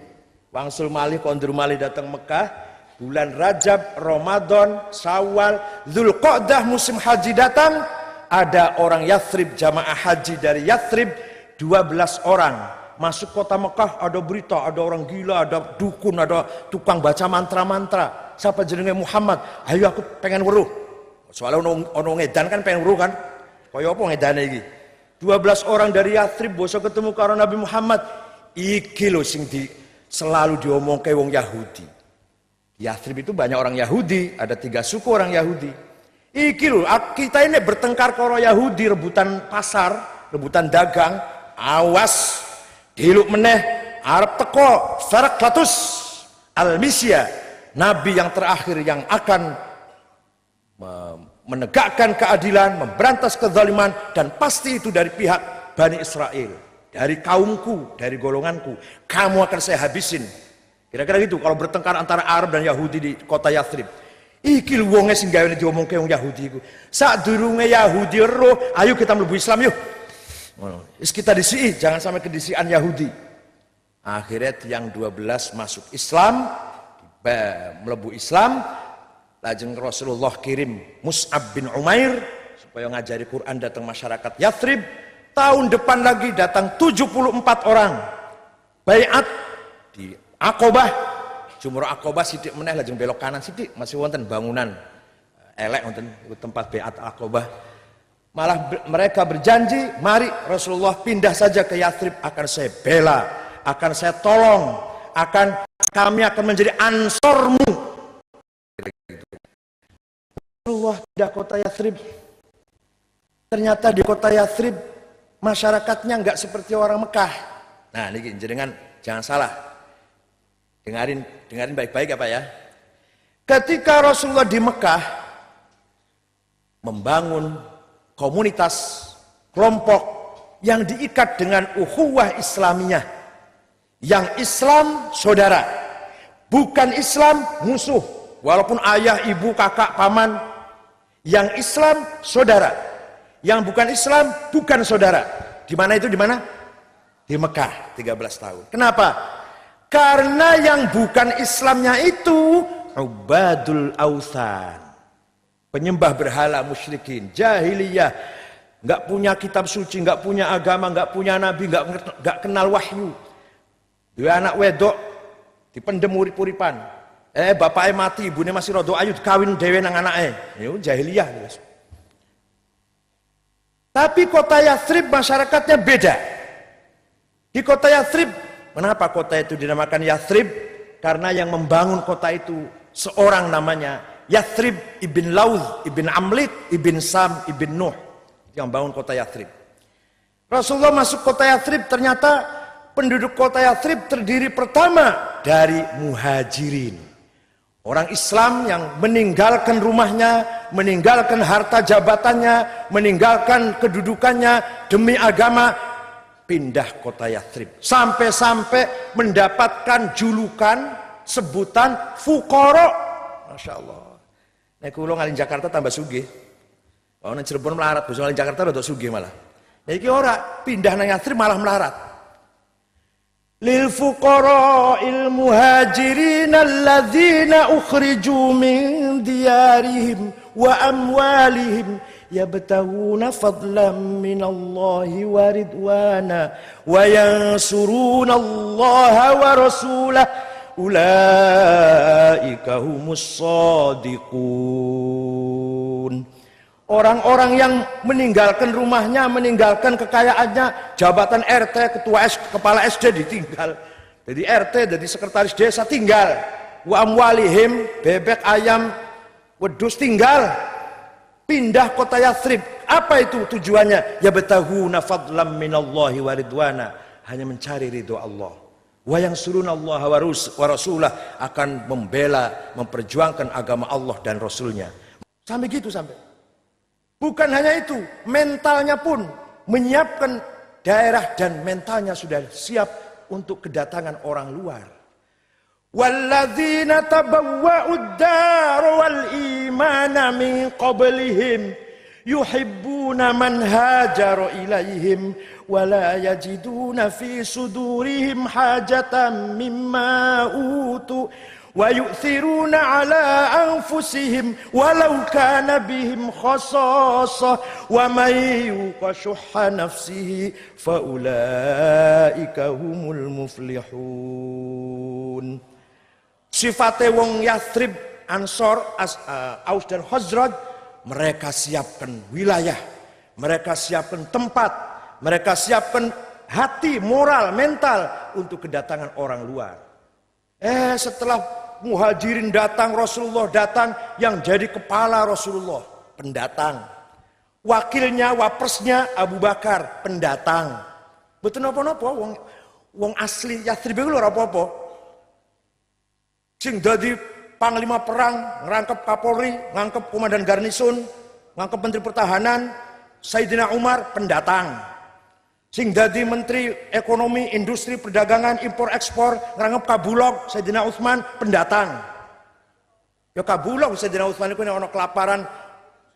wangsul malih kondur malih datang Mekah, bulan Rajab, Ramadan, Syawal, Dzulqa'dah musim haji datang, ada orang Yathrib jamaah haji dari Yathrib 12 orang masuk kota Mekah, ada berita, ada orang gila, ada dukun, ada tukang baca mantra-mantra. Siapa jenenge Muhammad? Ayo aku pengen weruh. Soalnya ono ngedan kan pengen weruh kan. Kaya apa ngedane iki? 12 orang dari Yathrib boso ketemu karo Nabi Muhammad. Iki lho sing selalu diomongke wong Yahudi. Yathrib itu banyak orang Yahudi, ada 3 suku orang Yahudi. Iki lho, kita ini bertengkar karo Yahudi, rebutan pasar, rebutan dagang. Awas, diluk meneh arep teko Herakleus Al-Misya, nabi yang terakhir yang akan menegakkan keadilan, memberantas kezaliman, dan pasti itu dari pihak Bani Israel, dari kaumku, dari golonganku. Kamu akan saya habisin. Kira-kira gitu kalau bertengkar antara Arab dan Yahudi di kota Yathrib. Iki lho wonge sing gawe diomongke wong Yahudi iku. Sadurunge Yahudi roh, ayo kita mlebu Islam yuk. Wis kita disii, jangan sampai kedisian Yahudi. Akhirnya yang 12 masuk Islam, mlebu Islam. Lajeng Rasulullah kirim Mus'ab bin Umair supaya ngajari Quran datang masyarakat Yathrib. Tahun depan lagi datang 74 orang baiat di Aqobah. Jumrah Aqobah sidik meneh lajeng belok kanan sidik masih wonten bangunan elek wonten tempat baiat Aqobah. Malah mereka berjanji, mari Rasulullah pindah saja ke Yathrib, akan saya bela, akan saya tolong, kami akan menjadi ansormu. Rasulullah pindah kota Yathrib. Ternyata di kota Yathrib masyarakatnya nggak seperti orang Mekah. Nah, ini jenengan jangan salah. Dengarin baik-baik apa ya. Ketika Rasulullah di Mekah membangun komunitas, kelompok yang diikat dengan ukhuwah Islamiyah. Yang Islam saudara, bukan Islam musuh. Walaupun ayah, ibu, kakak, paman, yang Islam saudara, yang bukan Islam bukan saudara. Di mana itu? Di mana? Di Mekah 13 tahun. Kenapa? Karena yang bukan Islamnya itu ubadul authan, penyembah berhala, musyrikin, jahiliyah, nggak punya kitab suci, nggak punya agama, nggak punya nabi, nggak kenal wahyu. Dua anak wedok dipendem urip-uripan. Bapaknya mati, ibunya masih rodo ayu, kawin dewe nang anaknya. Itu jahiliyah. Tapi kota Yathrib masyarakatnya beda. Di kota Yathrib, kenapa kota itu dinamakan Yathrib? Karena yang membangun kota itu seorang namanya Yathrib ibn Laud, ibn Amlit, ibn Sam, ibn Nuh. Yang bangun kota Yathrib. Rasulullah masuk kota Yathrib, ternyata penduduk kota Yathrib terdiri pertama dari muhajirin. Orang Islam yang meninggalkan rumahnya, meninggalkan harta jabatannya, meninggalkan kedudukannya demi agama, pindah kota Yathrib. Sampai-sampai mendapatkan julukan, sebutan fuqara. Masya Allah. Nek kula ngalih Jakarta tambah sugih. Kalau nang Cirebon melarat, bos ngalih Jakarta rada sugih malah. Nah iki ora, pindah nang Yathrib malah melarat. Lil fuqara'il muhajirin alladzina ukhriju min diyarihim wa amwalihim yabtaguna fadlan minallahi wa ridwana wa yansuruna Allaha wa rasulahu ulaika humus shadiqun. Orang-orang yang meninggalkan rumahnya, meninggalkan kekayaannya, jabatan RT, kepala SD ditinggal. Jadi RT, jadi sekretaris desa tinggal. Wa amwalihim, bebek, ayam, wedhus tinggal. Pindah kota Yathrib. Apa itu tujuannya? Ya betahuna fadlam minallahi wa ridwana. Hanya mencari ridho Allah. Wa yansuruna Allah wa rasulah, akan membela, memperjuangkan agama Allah dan Rasulnya. Sampai gitu sampai. Bukan hanya itu, mentalnya pun menyiapkan daerah dan mentalnya sudah siap untuk kedatangan orang luar. Walladzina tabawwa'ud dar wal imana min qablihim yuhibbuna man hajara ilaihim wa la yajiduna fi sudurihim hajatan mimma utu wa yu'thiruna ala anfusihim walau kana bihim khasasah wa may yuqa shuhha nafsihi fa ulaika humul muflihun. Sifate wong Yathrib, Ansor, Aus dan Khazraj, mereka siapkan wilayah, mereka siapkan tempat, mereka siapkan hati, moral, mental untuk kedatangan orang luar. Setelah Muhajirin datang, Rasulullah datang, yang jadi kepala Rasulullah pendatang, wakilnya, wapresnya Abu Bakar pendatang. Betul napa-napa wong asli Yathrib iku lho ora apa-apa. Sing dadi panglima perang, ngerangkep Kapolri, ngangkep komandan garnison, ngangkep menteri pertahanan, Sayyidina Umar pendatang. Sing dadi menteri ekonomi, industri, perdagangan, impor ekspor, ngerangkep Kabulok, Sayyidina Utsman pendatang. Ya Kabulok Sayyidina Utsman itu ono kelaparan,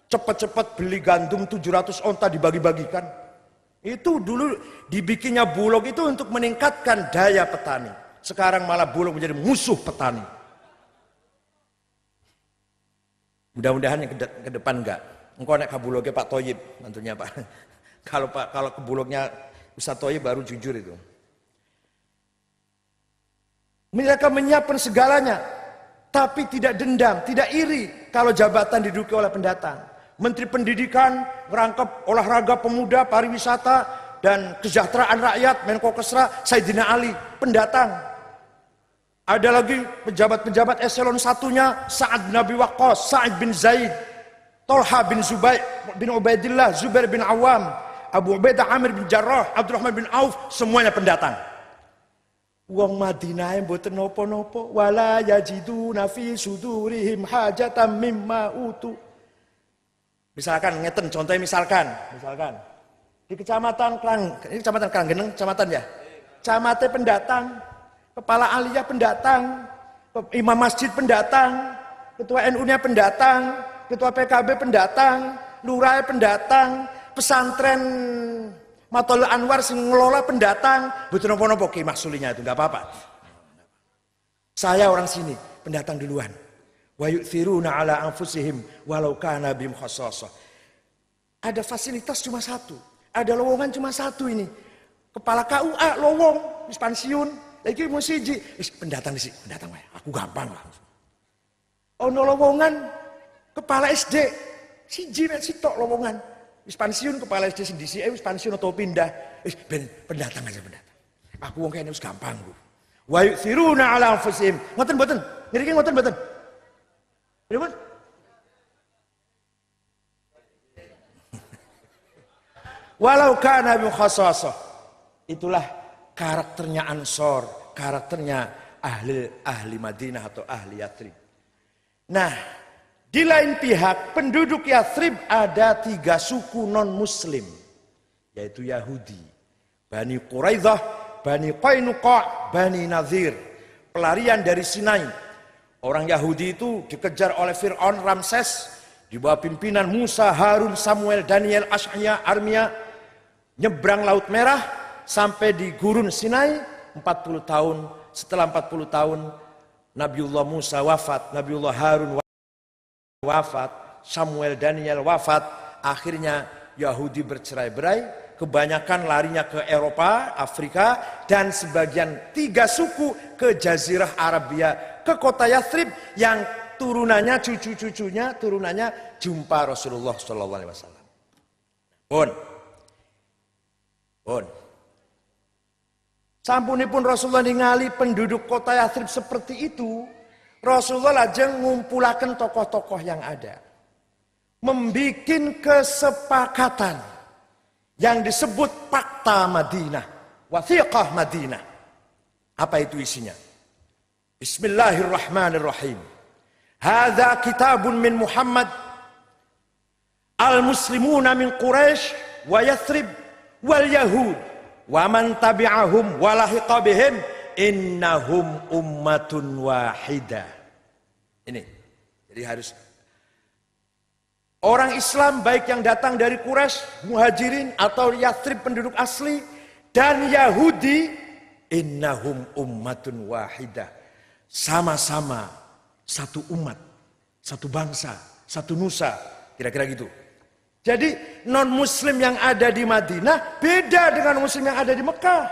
cepet-cepet beli gandum 700 onta dibagi-bagikan. Itu dulu dibikinnya Bulog itu untuk meningkatkan daya petani. Sekarang malah Bulog menjadi musuh petani. Mudah-mudahan yang ke depan enggak. Engkau nek Kabulognya Pak Thoyib, mantunya Pak. Kalau ke Bulognya Ustaz Thoyib baru jujur itu. Mereka menyiapkan segalanya, tapi tidak dendam, tidak iri kalau jabatan diduduki oleh pendatang. Menteri Pendidikan, merangkap olahraga pemuda, pariwisata, dan kesejahteraan rakyat, Menko Kesra, Sayyidina Ali, pendatang. Ada lagi pejabat-pejabat eselon satunya, Sa'ad bin Abi Waqqas, Sa'id bin Zaid, Tolha bin Zubair bin Ubaidillah, Zubair bin Awam, Abu Ubaidah Amir bin Jarrah, Abdurrahman bin Auf, semuanya pendatang. Wong Madinah yang mboten napa-napa, wala yajiduna fi sudurihim hajatan mimma utu. Misalkan ngeten, contohnya misalkan di kecamatan ini kecamatan Kranggeneng, kecamatan ya. Camate pendatang, kepala aliyah pendatang, imam masjid pendatang, ketua NU-nya pendatang, ketua PKB pendatang, lurah pendatang, pesantren Matul Anwar sing ngelola pendatang, betul nopo-nopo Ki maksulinya itu enggak apa-apa. Saya orang sini, pendatang duluan. Wa yu'thiruna ala anfusihim walau kana bihim khassasah. Ada fasilitas cuma satu, ada lowongan cuma satu ini. Kepala KUA lowong, wis pensiun, lagi mau siji, wis pendatang di sini, pendatang wae. Aku gampang lah. Ono lowongan kepala SD, siji mek sitok lowongan. Wis pensiun kepala SD sendisi, wis pensiun atau pindah, wis ben pendatang aja pendatang. Aku wong kene wis gampang, Bu. Wa yu'thiruna ala anfusihim. Ngoten mboten? Ngriki ngoten mboten? Ribut? Walau kana bi khassasah. Itulah karakternya Ansor, karakternya ahli Madinah atau ahli Yathrib. Nah, di lain pihak penduduk Yathrib ada 3 suku non muslim, yaitu Yahudi, Bani Quraidah, Bani Qainuqa, Bani Nadir. Pelarian dari Sinai. Orang Yahudi itu dikejar oleh Fir'aun Ramses di bawah pimpinan Musa, Harun, Samuel, Daniel, Asy'ya, Armia, nyebrang Laut Merah sampai di Gurun Sinai 40 tahun. Setelah 40 tahun Nabiullah Musa wafat, Nabiullah Harun wafat, Samuel, Daniel wafat. Akhirnya Yahudi bercerai-berai, kebanyakan larinya ke Eropa, Afrika, dan sebagian 3 suku ke Jazirah Arabia, ke kota Yathrib yang turunannya, cucu-cucunya, turunannya jumpa Rasulullah SAW. Pun. Sampunipun Rasulullah ningali penduduk kota Yathrib seperti itu, Rasulullah lajeng ngumpulaken tokoh-tokoh yang ada. Membikin kesepakatan yang disebut Fakta Madinah, Wathiqah Madinah. Apa itu isinya? Bismillahirrahmanirrahim. Hadza kitabun min Muhammad al-muslimuna min Quraisy wa Yathrib wal Yahud wa man tabi'ahum wa lahiqa bihim innahum ummatun wahidah. Ini. Jadi harus Orang Islam baik yang datang dari Quraisy, Muhajirin atau Yathrib penduduk asli dan Yahudi, innahum ummatun wahidah. Sama-sama satu umat, satu bangsa, satu nusa, kira-kira gitu. Jadi non-muslim yang ada di Madinah beda dengan muslim yang ada di Mekah.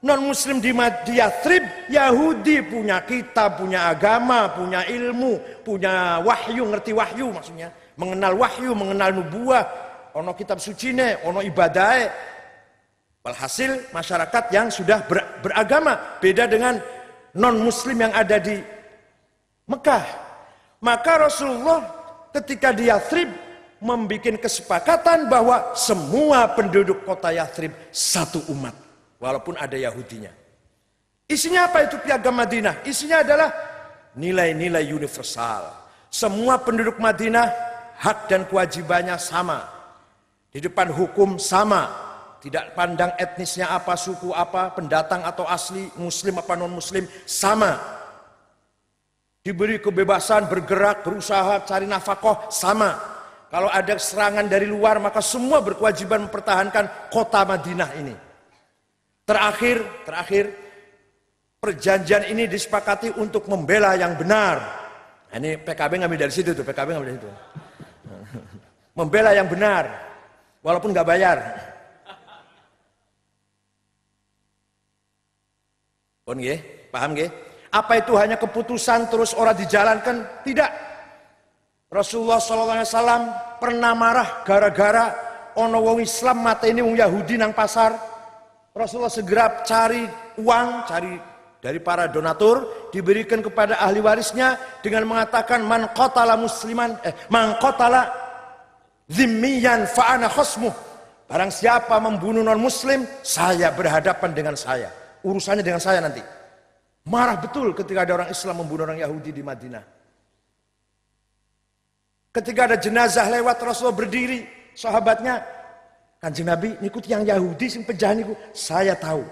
Non-muslim di Yathrib, Yahudi punya kitab, punya agama, punya ilmu, punya wahyu, ngerti wahyu maksudnya. Mengenal wahyu, mengenal nubuah, ono kitab sucine, ono ibadahe. Walhasil masyarakat yang sudah beragama beda dengan non-muslim yang ada di Mekah. Maka Rasulullah ketika di Yathrib membuat kesepakatan bahwa semua penduduk kota Yathrib satu umat, walaupun ada Yahudinya. Isinya apa itu piagam Madinah? Isinya adalah nilai-nilai universal. Semua penduduk Madinah hak dan kewajibannya sama. Di depan hukum sama. Tidak pandang etnisnya apa, suku apa, pendatang atau asli, muslim apa non-muslim, sama. Diberi kebebasan bergerak, berusaha, cari nafkah, sama. Kalau ada serangan dari luar, maka semua berkewajiban mempertahankan kota Madinah ini. Terakhir, perjanjian ini disepakati untuk membela yang benar. Nah, ini PKB ngambil dari situ tuh, PKB ngambil dari situ. Membela yang benar, walaupun nggak bayar. Pun paham nggih? Apa itu hanya keputusan terus orang dijalankan? Tidak. Rasulullah SAW pernah marah gara-gara ono wong Islam mateni wong Yahudi nang pasar. Rasulullah segera cari uang, cari dari para donatur, diberikan kepada ahli warisnya dengan mengatakan man qatala musliman, man qatala zimmiyan fa'ana khosmuh. Barang siapa membunuh non muslim, saya berhadapan dengan saya. Urusannya dengan saya nanti. Marah betul ketika ada orang Islam membunuh orang Yahudi di Madinah. Ketika ada jenazah lewat, Rasulullah berdiri, sahabatnya, Kanjeng Nabi, nikut yang Yahudi sing penjahat niku. Saya tahu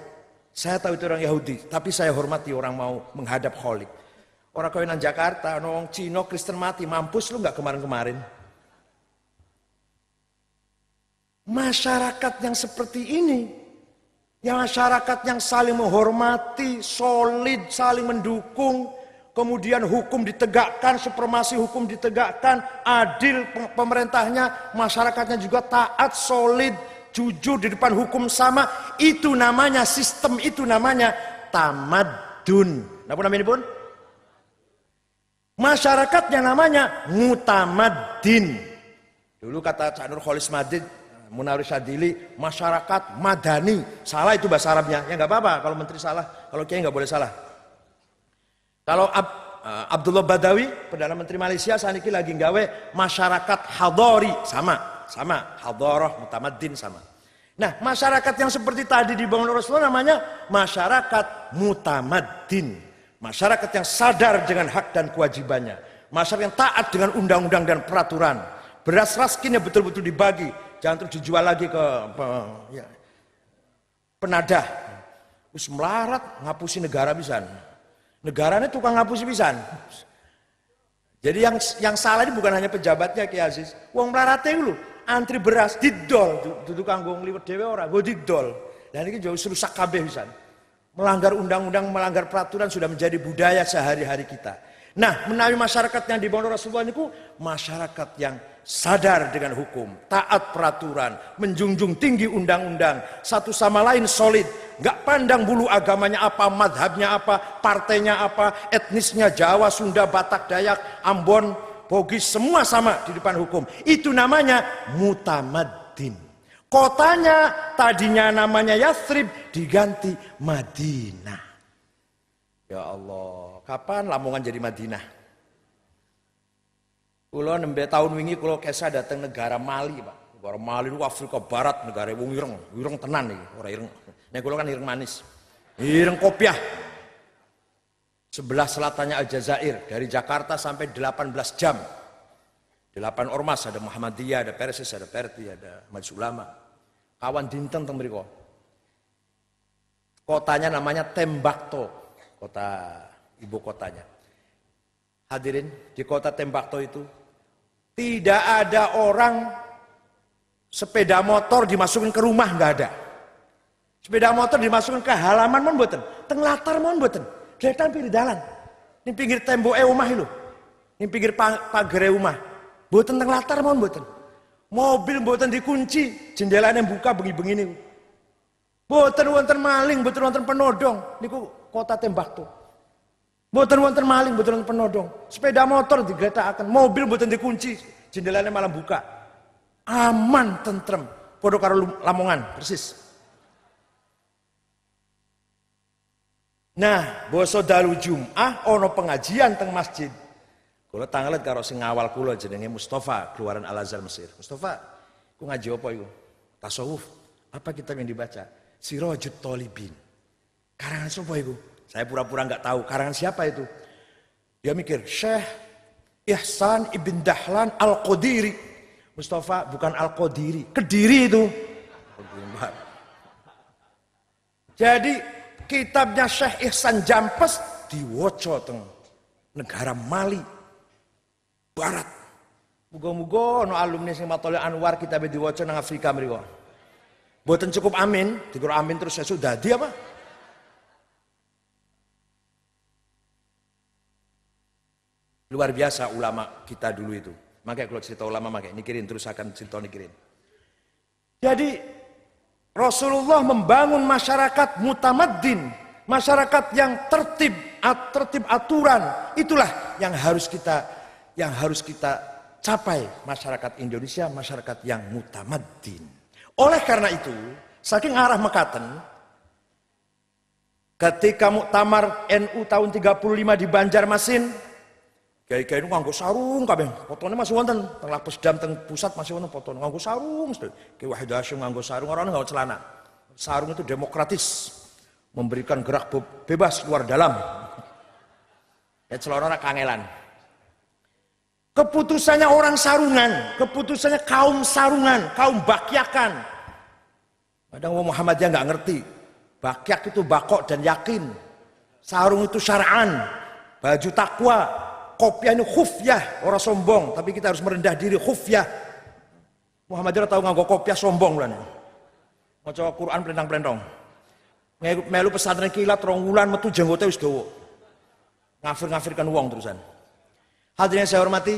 itu orang Yahudi, tapi saya hormati orang mau menghadap Khalik. Orang kau nang Jakarta, orang Cina, Kristen mati, mampus lu nggak kemarin-kemarin? Masyarakat yang seperti ini, yang masyarakat yang saling menghormati, solid, saling mendukung, kemudian hukum ditegakkan, supremasi hukum ditegakkan, adil pemerintahnya, masyarakatnya juga taat, solid, jujur di depan hukum sama, itu namanya sistem, itu namanya tamadun. Napa namanya pun? Masyarakatnya namanya mutamaddin. Dulu kata Cak Nur Kholis Madid, Munawir Syadili, masyarakat madani. Salah itu bahasa Arabnya, ya nggak apa-apa kalau menteri salah, kalau kiai nggak boleh salah. Kalau Abdullah Badawi, Perdana Menteri Malaysia, saat ini lagi nggawe masyarakat hadori, sama hadoroh, mutamaddin sama. Nah, masyarakat yang seperti tadi dibangun Rasulullah namanya masyarakat mutamaddin, masyarakat yang sadar dengan hak dan kewajibannya, masyarakat yang taat dengan undang-undang dan peraturan. Beras raskinnya betul-betul dibagi, jangan terus dijual lagi ke penadah. Us melarat ngapusi negara pisan. Negaranya tukang ngapusi pisan. Jadi yang salah ini bukan hanya pejabatnya Ki Aziz. Wong melarat lho, antri beras didol, duduk kanggo ngliwet dhewe ora, nggo didol. Dan ini jauh rusak kabeh pisan. Melanggar undang-undang, melanggar peraturan sudah menjadi budaya sehari-hari kita. Nah, menawi masyarakat yang dibangun Rasulullah itu masyarakat yang sadar dengan hukum, taat peraturan, menjunjung tinggi undang-undang, satu sama lain solid, nggak pandang bulu agamanya apa, madhabnya apa, partainya apa, etnisnya Jawa, Sunda, Batak, Dayak, Ambon, Bugis, semua sama di depan hukum. Itu namanya mutamaddin. Kotanya tadinya namanya Yathrib diganti Madinah. Ya Allah, kapan Lamongan jadi Madinah? Kulo nembe tahun wingi kulo kesah datang negara Mali, Pak. Negara Mali itu Afrika Barat, negara wong ireng tenan iki, ora ireng. Nek kulo kan ireng manis. Ireng kopiah. Sebelah selatannya Aljazair, dari Jakarta sampai 18 jam. 8 ormas, ada Muhammadiyah, ada Persis, ada Perti, ada Majelis Ulama. Kawan dinten teng mriko. Kotanya namanya Tembakto, kota ibu kotanya. Hadirin, di kota Tembakto itu Tidak ada orang sepeda motor dimasukin ke rumah, nggak ada. Sepeda motor dimasukin ke halaman mon mboten, teng latar mon mboten. Datang pinggir dalan. Ning pinggir tembok omah lho. Ning pinggir pagare omah. Mboten teng latar mon mboten. Mobil mboten dikunci, jendelane buka bengi-bengi niku. Mboten wonten maling, mboten wonten penodong. Niku kota Tembaktu. Mboten wonten maling, mboten wonten penodong. Sepeda motor digletakaken, mobil mboten dikunci, jendelane malah buka. Aman, tentrem. Padha karo Lamongan, persis. Nah, basa dalu Jum'ah ana pengajian teng masjid. Kula tanglet karo sing ngawal kula jenenge Mustafa, keluaran Al-Azhar Mesir. Mustafa, ku ngaji apa iku? Tasawuf. Apa kitab yang dibaca? Sirajut Thalibin. Karangan sapa iku? Saya pura-pura enggak tahu. Karangan siapa itu? Dia mikir, Syekh Ihsan Ibn Dahlan Al-Qadiri. Mustafa bukan Al-Qadiri, Kediri itu. Jadi kitabnya Syekh Ihsan Jampes diwoco teng negara Mali Barat. Muga-muga ana alumni sing Matolil Anwar kitabe diwaca nang Afrika mriku. Mboten cukup amin, dikira amin terus saya sudah dadi apa? Luar biasa ulama kita dulu itu. Makanya kalau cerita ulama makanya nikirin terus akan cerita nikirin. Jadi Rasulullah membangun masyarakat mutamaddin, masyarakat yang tertib aturan. Itulah yang harus kita capai, masyarakat Indonesia, masyarakat yang mutamaddin. Oleh karena itu, saking arah mekaten, ketika muktamar NU tahun 35 di Banjarmasin, kiai-kiai nganggo sarung kabeh, fotone masih wonten, teng Labesdam teng pusat masih wonten fotone nganggo sarung. Ki Wahid Hasyim nganggo sarung, orang nganggo celana. Sarung itu demokratis, memberikan gerak bebas keluar dalam. Ya celana kangelan. Keputusannya orang sarungan, keputusannya kaum sarungan, kaum bakyakan. Kadang Muhammadiyah nggak ngerti. Bakyak itu bakok dan yakin. Sarung itu syara'an, baju takwa. Kopiah ini khufyah, orang sombong, tapi kita harus merendah diri, khufyah. Muhammadiyah tahu nganggo kopiah sombong lan. Maca Quran plentang-plentong. Melu pesantren kilat rong wulan metu jenggote wis dawa. Ngafir-ngafirkan wong terusan. Hadirin yang saya hormati,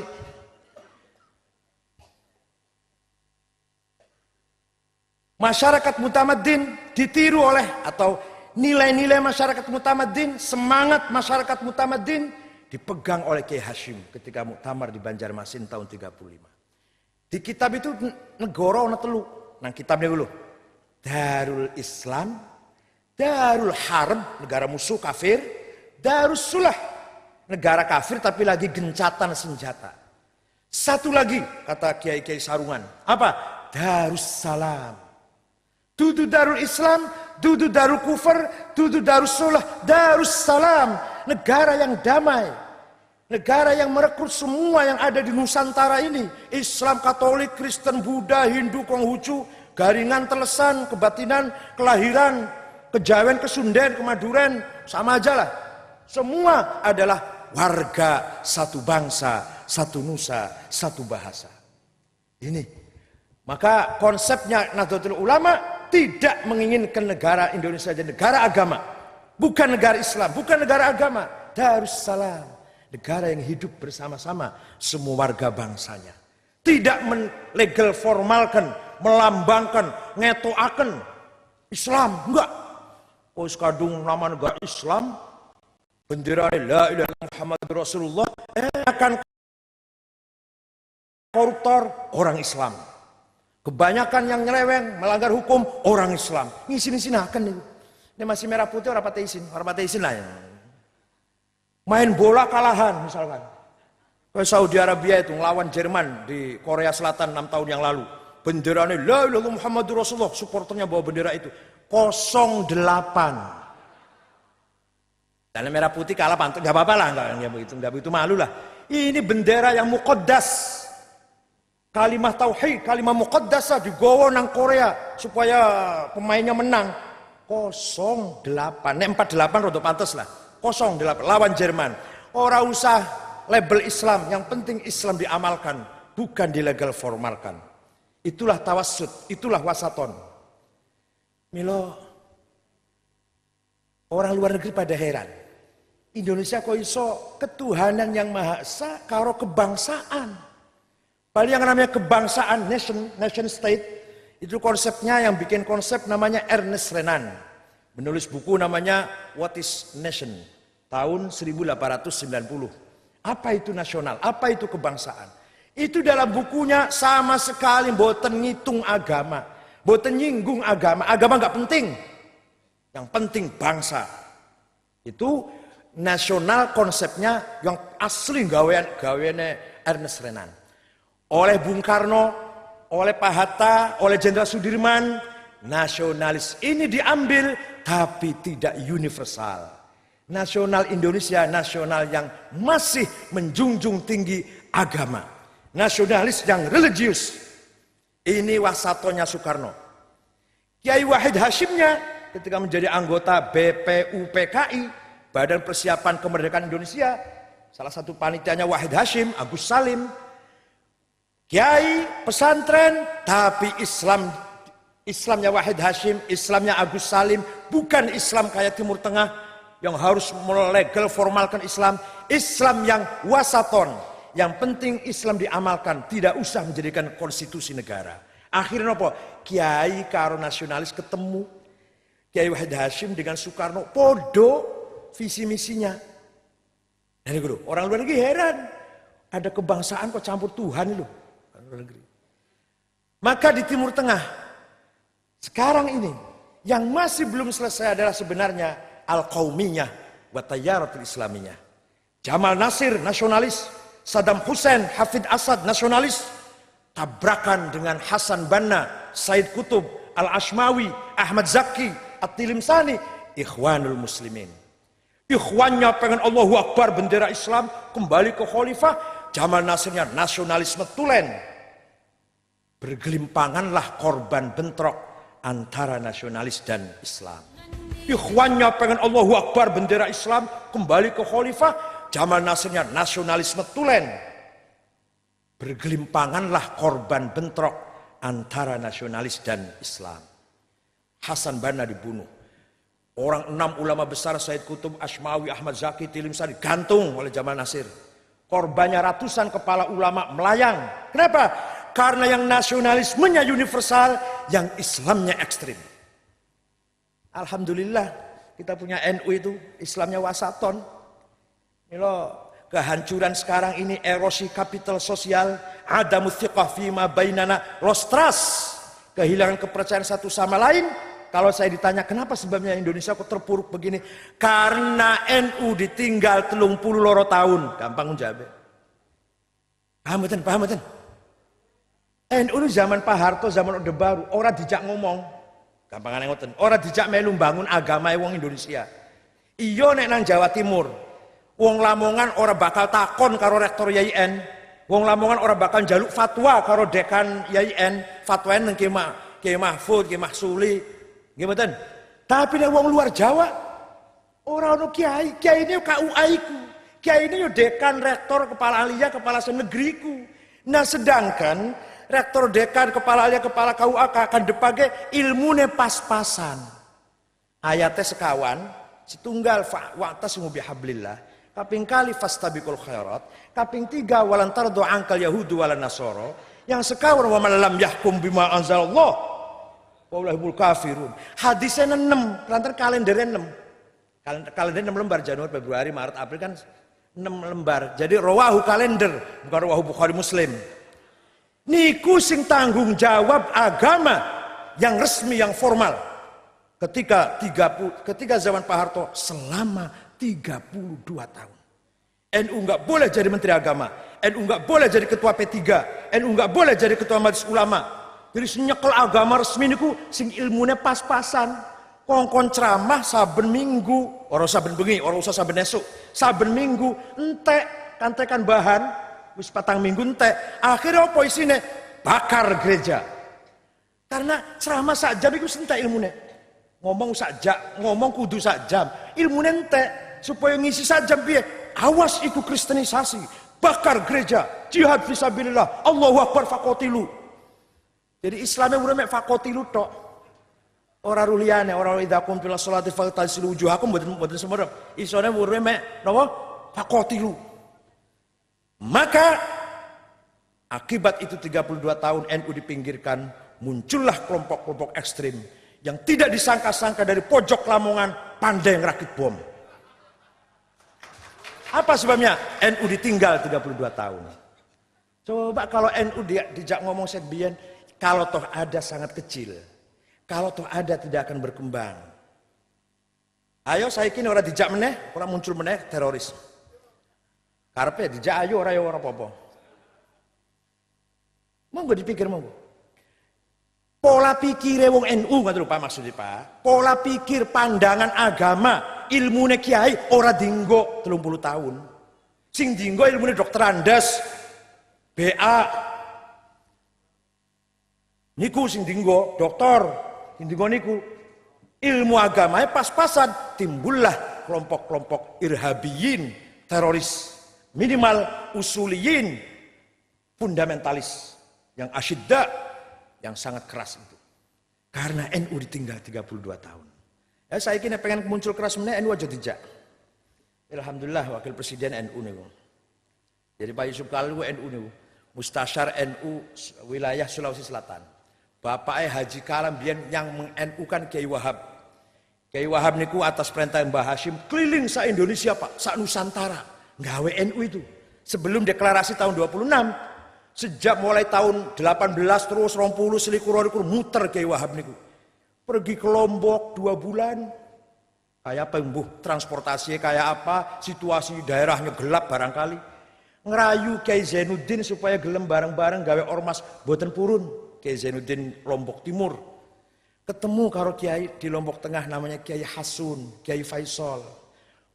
masyarakat mutamaddin ditiru oleh atau nilai-nilai masyarakat mutamaddin, semangat masyarakat mutamaddin dipegang oleh Kiai Hasyim ketika muktamar di Banjarmasin tahun 35. Di kitab itu negara ana telu. Nang kitabnya dulu. Darul Islam, Darul Harb, negara musuh kafir, Darus Sulah, negara kafir tapi lagi gencatan senjata. Satu lagi kata kiai-kiai sarungan, apa? Darussalam. Dudu Darul Islam, dudu Darul Kufur, dudu Darus Sulah, Darussalam, negara yang damai. Negara yang merekrut semua yang ada di Nusantara ini. Islam, Katolik, Kristen, Buddha, Hindu, Konghucu, Garingan, Telesan, Kebatinan, Kelahiran, Kejawen, Kesunden, Kemaduren, sama aja lah. Semua adalah warga satu bangsa, satu nusa, satu bahasa. Ini. Maka konsepnya Nahdlatul Ulama tidak menginginkan negara Indonesia jadi negara agama. Bukan negara Islam, bukan negara agama. Darussalam. Negara yang hidup bersama-sama semua warga bangsanya. Tidak melegal formalkan, melambangkan, ngetoaken Islam. Enggak. Oh sekadung nama negara Islam, bendera la ilaha illallah Muhammadur Rasulullah, akan koruptor orang Islam. Kebanyakan yang nyeleweng, melanggar hukum orang Islam. Ngisin-isinaken nih. Ini masih merah putih orang pati isin lah ya. Main bola kalahan misalkan. Ke Saudi Arabia itu ngelawan Jerman di Korea Selatan 6 tahun yang lalu. Benderanya la ilaha illallah Muhammadur Rasulullah, supporternya bawa bendera itu 08. Dan merah putih kalah pantun, enggak apa-apa lah, enggak begitu malu lah. Ini bendera yang muqaddas. Kalimah tauhid, kalimah muqaddasah digowo nang Korea supaya pemainnya menang. 08. Nek 48 rada pantes lah. 08 lawan Jerman. Ora usah label Islam, yang penting Islam diamalkan. bukan dilegal formalkan. Itulah tawassut, itulah wasaton. Milo, orang luar negeri pada heran. Indonesia kok iso ketuhanan yang Maha Esa karo kebangsaan. Paling yang namanya kebangsaan, nation state, itu konsepnya yang bikin konsep namanya Ernest Renan. Menulis buku namanya What is Nation? Tahun 1890. Apa itu nasional? Apa itu kebangsaan? Itu dalam bukunya sama sekali boten ngitung agama. Boten nyinggung agama. Agama nggak penting. Yang penting bangsa. Itu nasional konsepnya yang asli gaweane Ernest Renan. Oleh Bung Karno, oleh Pak Hatta, oleh Jenderal Sudirman, nasionalis ini diambil tapi tidak universal. Nasional Indonesia, nasional yang masih menjunjung tinggi agama. Nasionalis yang religius. Ini wasatonya Soekarno. Kiai Wahid Hasyimnya ketika menjadi anggota BPUPKI, Badan Persiapan Kemerdekaan Indonesia, salah satu panitianya Wahid Hasyim, Agus Salim, kiai pesantren, tapi Islamnya Wahid Hasyim, Islamnya Agus Salim, bukan Islam kayak Timur Tengah yang harus melegal formalkan Islam. Islam yang wasaton, yang penting Islam diamalkan, tidak usah menjadikan konstitusi negara. Akhirnya apa? Kiai karo nasionalis ketemu. Kiai Wahid Hasyim dengan Soekarno podo visi misinya. Dan itu orang luar negeri heran, ada kebangsaan kok campur Tuhan itu. Maka di Timur Tengah sekarang ini yang masih belum selesai adalah sebenarnya al-qaumiyah wa tayyaratul islamiyah. Jamal Nasir nasionalis, Saddam Hussein, Hafid Asad nasionalis, tabrakan dengan Hasan Banna, Said Qutb, Al-Ashmawi, Ahmad Zaki, At-Tilimsani, Ikhwanul Muslimin. Ikhwannya pengen Allahu Akbar, bendera Islam kembali ke khalifah. Jamal Nasirnya nasionalisme tulen. Bergelimpanganlah korban bentrok antara nasionalis dan Islam. Ikhwannya pengen Allahu Akbar, bendera Islam kembali ke khalifah. Jamal Nasirnya nasionalisme tulen. Bergelimpanganlah korban bentrok antara nasionalis dan Islam. Hasan Banna dibunuh. Orang 6 ulama besar, Said Qutb, Ashmawi, Ahmad Zaki, Tilimsani gantung oleh Jamal Nasir. Korbannya ratusan kepala ulama melayang. Kenapa? Karena yang nasionalismenya universal, yang Islamnya ekstrim. Alhamdulillah kita punya NU itu Islamnya wasaton. Ini loh, kehancuran sekarang ini, erosi kapital sosial, adamu thiqah fima bainana, lost trust, kehilangan kepercayaan satu sama lain. Kalau saya ditanya kenapa sebabnya Indonesia kok terpuruk begini? Karena NU ditinggal 32 tahun. Gampang menjawab. Paham betul? NU itu zaman Pak Harto, zaman Orde Baru, orang dijak ngomong. Gampang ngoten. Orang dijak melu bangun agama wong Indonesia. Iya nek nang Jawa Timur. Wong Lamongan orang bakal takon karo rektor YIN. Wong Lamongan orang bakal njaluk fatwa karo dekan YIN. Fatwain nang Kiai Mahfud, Kiai Mahsuli. Gimana? Tapi nek wong luar Jawa orang ono kiai ini KUA ku. Kiai ini yo dekan, rektor, kepala alia, kepala senegriku. Nah sedangkan rektor, dekan, kepala alia, kepala KUA akan dipake ilmune pas-pasan. Ayatnya sekawan, setunggal wa'tasimu bihablillah, kaping kali fastabiqul khairat, kaping 3 walan tardu angkal yahudu walan nasoro, yang sekawan wa man lam yahkum bima anzalallah wallahul kafirun. Hadisnya 6, lantar kalendernya 6. Kalender 6 lembar, Januari, Februari, Maret, April kan 6 lembar. Jadi rawahu kalender, bukan rawahu Bukhari Muslim. Niku sing tanggung jawab agama yang resmi, yang formal. Ketika zaman Pak Harto selama 32 tahun. NU nggak boleh jadi menteri agama, NU nggak boleh jadi ketua P3, NU nggak boleh jadi ketua majelis ulama. Jadi nyekel agama resmi niku sing ilmunya pas-pasan. Kongkon ceramah saben minggu, orang saben bengi, orang usah saben esuk, saben minggu entek kantekan bahan, wis 4 minggu entek. Akhirnya apa isine? Bakar gereja. Karena ceramah sak jam iku entek ilmune. Ngomong sak jam, ngomong kudu sak jam. Ilmune entek supaya ngisi sak jam piye? Awas iku kristenisasi, bakar gereja. jihad fisabilillah, Allahu Akbar fakotilu. Jadi Islamnya udah mek fakotilu tok. Ora ruliane, ora idza qumtum ila sholati faghsilu wujuhakum mboten semerep. Isone urip mek napa? Fakotilu. Maka akibat itu 32 tahun NU dipinggirkan, muncullah kelompok-kelompok ekstrim yang tidak disangka-sangka dari pojok Lamongan pandai ngerakit bom. Apa sebabnya? NU ditinggal 32 tahun. Coba kalau NU dijak ngomong sekbian, kalau toh ada sangat kecil, kalau toh ada tidak akan berkembang. Ayo saya kini orang dijak meneh, orang muncul meneh teroris. Karpe dijak ayo orang apa-apa. Monggo dipikir monggo. Pola pikir wong NU ngoten lho Pak maksudnya Pak. Pola pikir pandangan agama, ilmune kiai ora dinggo 30 tahun. Sing dinggo ilmune dokter Andes, BA. Niku sing dinggo dokter, sing dinggo niku ilmu agamanya pas-pasan, timbullah kelompok-kelompok irhabiyin, teroris, minimal usuliyin, fundamentalis yang asyidda, yang sangat keras itu. Karena NU ditinggal 32 tahun. Ya saya kini pengen muncul keras meneh NU aja dijak. Alhamdulillah wakil presiden NU niku. Jadi Pak Yusuf Kala NU niku, mustasyar NU wilayah Sulawesi Selatan. Bapaknya Haji Kalam biyen yang meng-NU kan Kiai Wahab. Kiai Wahab niku atas perintah Mbah Hashim keliling sa Indonesia Pak, sa Nusantara, nggawe NU itu. Sebelum deklarasi tahun 26. Sejak mulai tahun 18 terus 20 selikur muter Kiai Wahab niku. Pergi ke Lombok 2 bulan. Kayak apa mbuh transportasinya kayak apa, situasi daerahnya gelap barangkali. Ngerayu Kiai Zainuddin supaya gelem bareng-bareng gawe ormas boten purun. Kiai Zainuddin Lombok Timur. Ketemu karo Kiai di Lombok Tengah namanya Kiai Hasun, Kiai Faisal.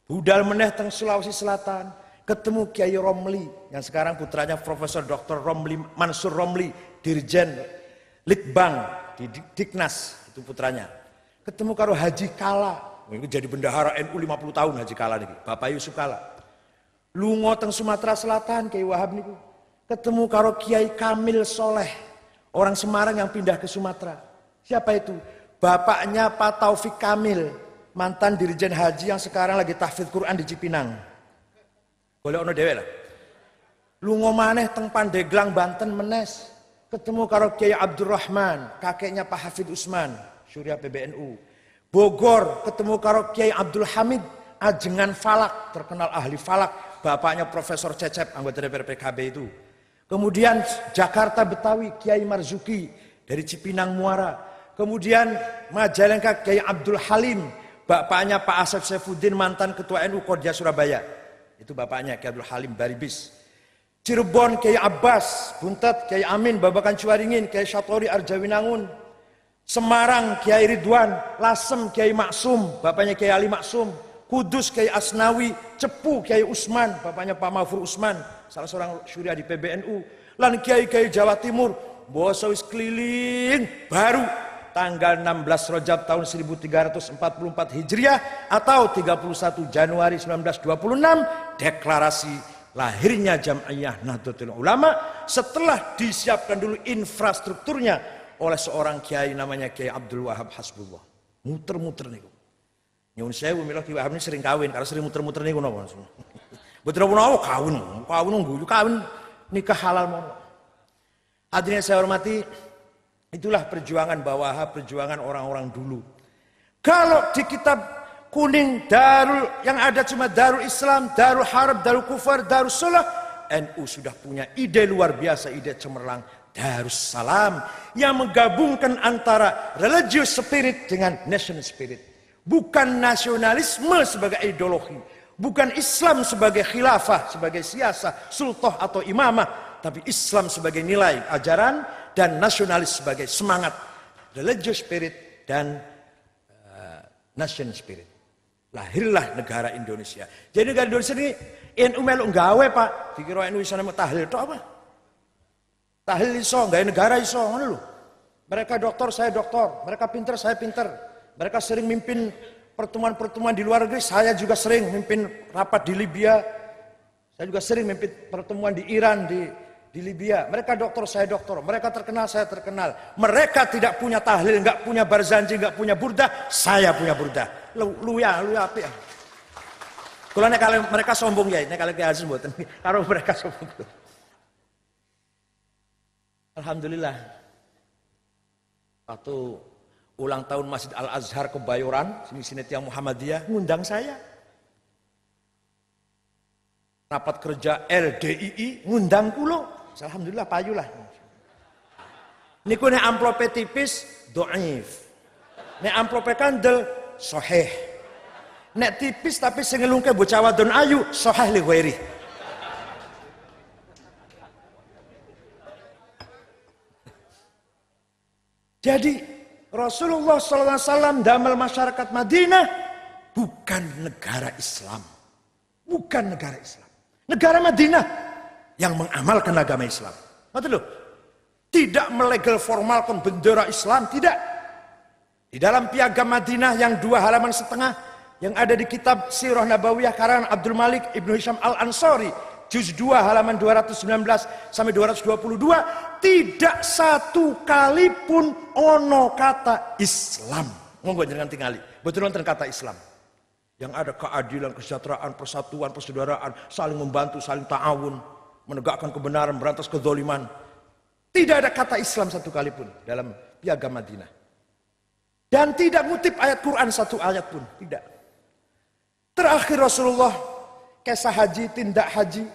Budal meneh teng Sulawesi Selatan. Ketemu Kiai Romli yang sekarang putranya Profesor Dr. Romli Mansur Romli, Dirjen Litbang di Diknas, itu putranya. Ketemu karo Haji Kala, ini jadi bendahara NU 50 tahun Haji Kala niki, Bapak Yusuf Kala. Lungo teng Sumatera Selatan Kiai Wahab niku. Ketemu karo Kiai Kamil Soleh, orang Semarang yang pindah ke Sumatera. Siapa itu? Bapaknya Pak Taufik Kamil, mantan Dirjen Haji yang sekarang lagi tahfidz Quran di Cipinang. Boleh ono dhewe lah. Lungo maneh teng Pandeglang Banten menes. Ketemu karo Kiai Abdurrahman, kakeknya Pak Hafid Usman, Syuriah PBNU. Bogor ketemu karo Kiai Abdul Hamid, ajengan falak, terkenal ahli falak, bapaknya Profesor Cecep, anggota DPR PKB itu. Kemudian Jakarta Betawi, Kiai Marzuki dari Cipinang Muara. Kemudian Majalengka Kiai Abdul Halim, bapaknya Pak Asep Saifuddin, mantan Ketua NU Kodja Surabaya. Itu bapaknya Kiai Abdul Halim Baribis. Cirebon Kiai Abbas, Buntet Kiai Amin, Babakan Cuaringin, Kiai Syatori Arjawinangun. Semarang Kiai Ridwan, Lasem Kiai Maksum, bapaknya Kiai Ali Maksum. Kudus Kiai Asnawi, Cepu Kiai Usman, bapaknya Pak Mahfur Usman, salah seorang syuriah di PBNU. Lan Kiai-Kiai Jawa Timur, boso wis keliling baru tanggal 16 Rajab tahun 1344 Hijriah atau 31 Januari 1926 deklarasi lahirnya Jam'iyah Nahdlatul Ulama setelah disiapkan dulu infrastrukturnya oleh seorang kiai namanya Kiai Abdul Wahab Hasbullah. Muter-muter niku. Nyuwun sewu mila Kiai Wahab ini sering kawin, karena sering muter-muter niku napa. Betul napa kawin ngguyu kawin nikah halal mono. Hadirin saya hormati, itulah perjuangan bawaha, perjuangan orang-orang dulu. Kalau di kitab kuning Darul yang ada cuma Darul Islam, Darul Harb, Darul Kufar, Darul Sulah, NU sudah punya ide luar biasa, ide cemerlang, Darussalam yang menggabungkan antara religious spirit dengan national spirit. Bukan nasionalisme sebagai ideologi, bukan Islam sebagai khilafah, sebagai siasah, sultah atau imamah, tapi Islam sebagai nilai, ajaran, dan nasionalis sebagai semangat, religious spirit dan national spirit. Lahirlah negara Indonesia. Jadi negara Indonesia ini NU meluk gawe Pak. Dikira NU iso nemu tahlil tok apa? Tahlil iso, gawe negara iso, ngono lho. Mereka doktor, saya doktor. Mereka pinter, saya pinter. Mereka sering mimpin pertemuan-pertemuan di luar negeri, saya juga sering mimpin rapat di Libya. Saya juga sering mimpin pertemuan di Iran, di di Libya, mereka dokter, saya dokter, mereka terkenal, saya terkenal. Mereka tidak punya tahlil, nggak punya barzanji, nggak punya burdah, saya punya burdah. Lu ya apa ya? Kalau mereka sombong ya, ini kalau kayak Hasan buatan, kalau mereka sombong. Alhamdulillah. Waktu ulang tahun Masjid Al Azhar Kebayoran, sini Tiang Muhammadiyah ngundang saya. Rapat kerja LDII ngundang kulo. Alhamdulillah payulah. Niku nek amplope tipis dhaif. Nek amplope kandel sahih. Nek tipis tapi sing ngelungke bocah wadon ayu sahih li ghairi. Jadi Rasulullah SAW damel masyarakat Madinah bukan negara Islam. Bukan negara Islam. Negara Madinah yang mengamalkan agama Islam. Betul loh. Tidak melegal formalkan bendera Islam, tidak. Di dalam Piagam Madinah yang 2 halaman setengah yang ada di kitab Sirah Nabawiyah karangan Abdul Malik Ibnu Hisham Al-Ansari, juz 2 halaman 219 sampai 222, tidak satu kali pun ono kata Islam. Monggo jangan tingali. Betul wonten kata Islam. Yang ada keadilan, kesejahteraan, persatuan, persaudaraan, saling membantu, saling ta'awun, menegakkan kebenaran, berantas kezaliman. Tidak ada kata Islam satu kali pun dalam Piagam Madinah. Dan tidak ngutip ayat Quran satu ayat pun, tidak. Terakhir Rasulullah kisah haji, tindak haji,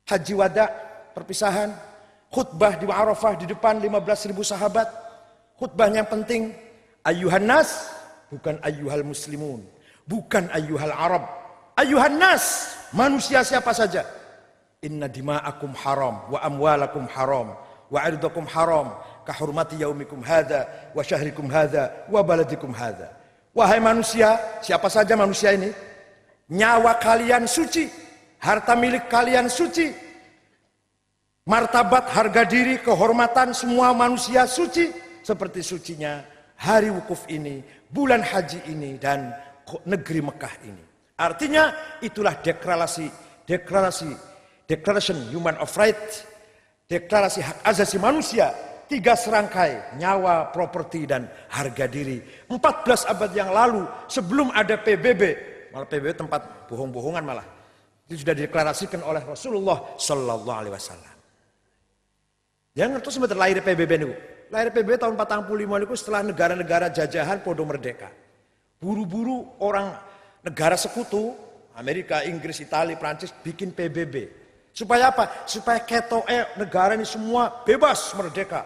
haji wada, perpisahan, khutbah di Arafah di depan 15.000 sahabat. Khutbahnya yang penting, ayyuhan nas, bukan ayyuhal muslimun, bukan ayyuhal arab, ayyuhan nas, manusia siapa saja. Inna dima'akum haram, wa amwalakum haram, wa irdakum haram, kahurmati yaumikum hadha, wa syahrikum hadha, wa baladikum hadha. Wahai manusia, siapa saja manusia ini, nyawa kalian suci, harta milik kalian suci, martabat, harga diri, kehormatan semua manusia suci, seperti sucinya hari wukuf ini, bulan haji ini, dan negeri Mekah ini. Artinya itulah Declaration Human of Rights, deklarasi hak asasi manusia, 3 serangkai, nyawa, properti, dan harga diri. 14 abad yang lalu, sebelum ada PBB, malah PBB tempat bohong-bohongan malah, itu sudah dideklarasikan oleh Rasulullah Sallallahu Alaihi Wasallam. Yang ngerti sebentar lahir PBB ini, lahir PBB tahun 45 itu setelah negara-negara jajahan podo merdeka. Buru-buru orang negara sekutu, Amerika, Inggris, Italia, Prancis bikin PBB. Supaya apa? Supaya negara ini semua bebas merdeka,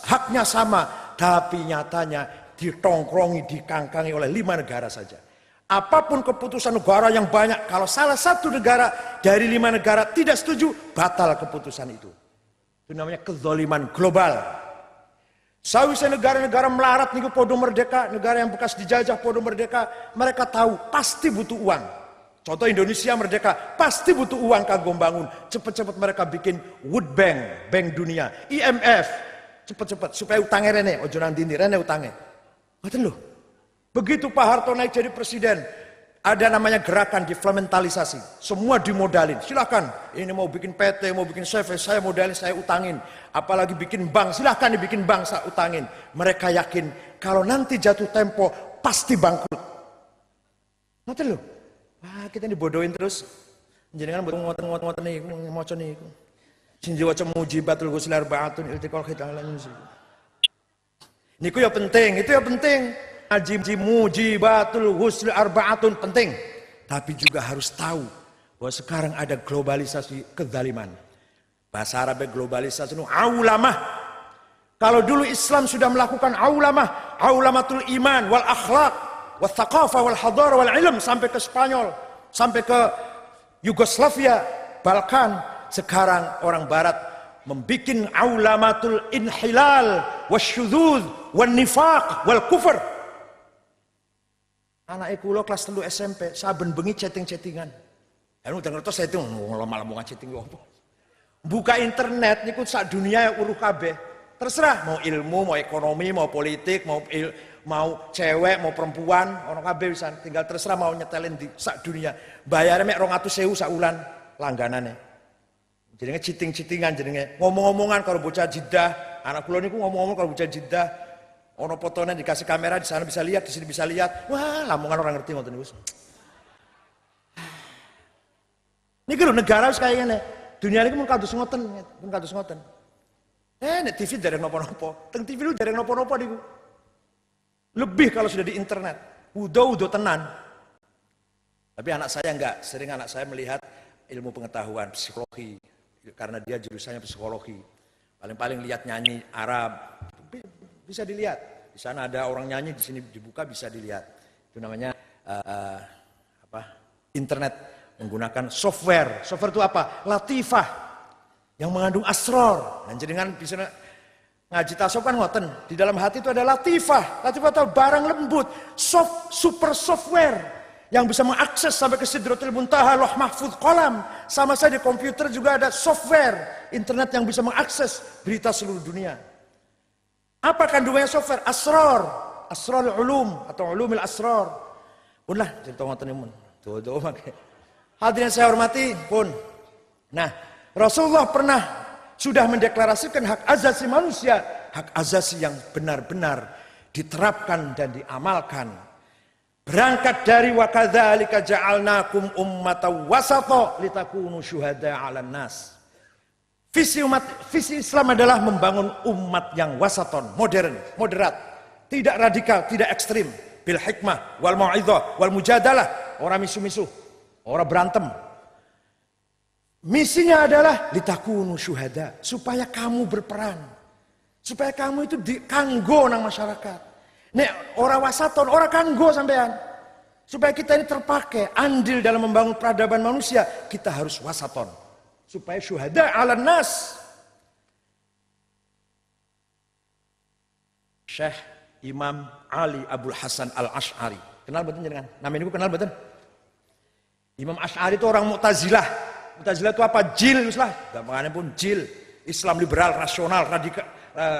haknya sama, tapi nyatanya ditongkrongi, dikangkangi oleh 5 negara saja. Apapun keputusan negara yang banyak, kalau salah satu negara dari 5 negara tidak setuju, batal keputusan itu. Itu namanya kezaliman global. Sawise negara-negara melarat niku podo merdeka, negara yang bekas dijajah podo merdeka, mereka tahu pasti butuh uang. Contoh Indonesia merdeka, pasti butuh uang kanggo bangun. Cepet-cepet mereka bikin World Bank, Bank Dunia, IMF, cepet-cepet supaya utangnya rene, ojo nang dindi rene utangnya. Ngoten lho. Begitu Pak Harto naik jadi presiden, ada namanya gerakan deflamentalisasi. Semua dimodalin. Silakan. Ini mau bikin PT, mau bikin CV, saya modalin, saya utangin. Apalagi bikin bank, silakan dibikin bank, saya utangin. Mereka yakin kalau nanti jatuh tempo pasti bangkrut. Ngoten lho. Wah, kita dibodohin terus. Jenengan buat ngoten-ngoten niku, maca niku. Sing diwaca mujibatul ghusl arba'atun iltiqal khitalan. Niku ya penting, itu ya penting. Haji mujibatul ghusl arba'atun penting. Tapi juga harus tahu bahwa sekarang ada globalisasi kezaliman. Bahasa Arabnya globalisasi itu aulamah. Kalau dulu Islam sudah melakukan aulamah, aulamatul iman wal akhlak, wal thaqafah wal hadar wal ilm sampai ke Spanyol, sampai ke Yugoslavia, Balkan. Sekarang orang barat membikin aulamatul inhilal wasyudzuz wan nifaq wal kufur. Anak kula kelas 3 SMP saben bengi chatting-chattingan. Anu udah ngertos saya itu malah mau chatting opo. Buka internet niku sak dunia uruh kabeh. Terserah mau ilmu, mau ekonomi, mau politik, mau cewek, mau perempuan, ono kabeh bisa. Tinggal terserah mau nyetelin di sak dunia. Bayarnya mek 200.000 sak wulan langganane. Jenenge citing-citingan, jenenge ngomong-ngomongan kalau bocah Jeddah. Anak kula niku ngomong-ngomong kalau bocah Jeddah. Ono fotonya dikasih kamera, di sana bisa lihat, di sini bisa lihat. Wah, lamongan orang ngerti ngoten niku. Niki lho negara wis kaya ngene. Dunia niku mun kados ngoten, nek TV dereng napa-napa. Teng TV lu dereng napa-napa niku. Lebih kalau sudah di internet. Udo tenan. Tapi anak saya enggak, sering anak saya melihat ilmu pengetahuan, psikologi. Karena dia jurusannya psikologi. Paling-paling lihat nyanyi Arab, bisa dilihat. Di sana ada orang nyanyi, di sini dibuka bisa dilihat. Itu namanya internet. Menggunakan software. Software itu apa? Latifah. Yang mengandung asror. Dan jenengan bisa ngaji tasawuf kan ngoten. Di dalam hati itu ada latifah. Latifah itu barang lembut. Super software. Yang bisa mengakses sampai ke Sidratul Muntaha, Lauh Mahfuz, Qalam. Sama saja di komputer juga ada software. Internet yang bisa mengakses berita seluruh dunia. Apa kandungannya software? Asror. Asrorul ulum. Atau ulumil asror. Punlah cerita ngoten imun. Tuh pakai. Hadirin saya hormati pun. Nah, Rasulullah pernah sudah mendeklarasikan hak asasi manusia, hak asasi yang benar-benar diterapkan dan diamalkan. Berangkat dari wa kadzalika ja'alnakum ummatan wasata litakunu syuhada 'alan nas. Visi Islam adalah membangun umat yang wasaton, modern, moderat, tidak radikal, tidak ekstrim, bil hikmah wal mau'izah wal mujadalah, orang misuh-misuh. Orang berantem. Misinya adalah litakunu syuhada, supaya kamu berperan. Supaya kamu itu kanggo nang masyarakat. Nek orang wasaton, orang kanggo sampean. Supaya kita ini terpakai andil dalam membangun peradaban manusia, kita harus wasaton. Supaya syuhada 'alan nas. Syekh Imam Ali Abdul Hasan Al-Asy'ari. Kenal betul jenengan? Nama ini kenal betul? Imam Asy'ari itu orang Mu'tazilah. Mu'tazilah itu apa? Jil lah. Gampangannya pun jil. Islam liberal, rasional, radikal,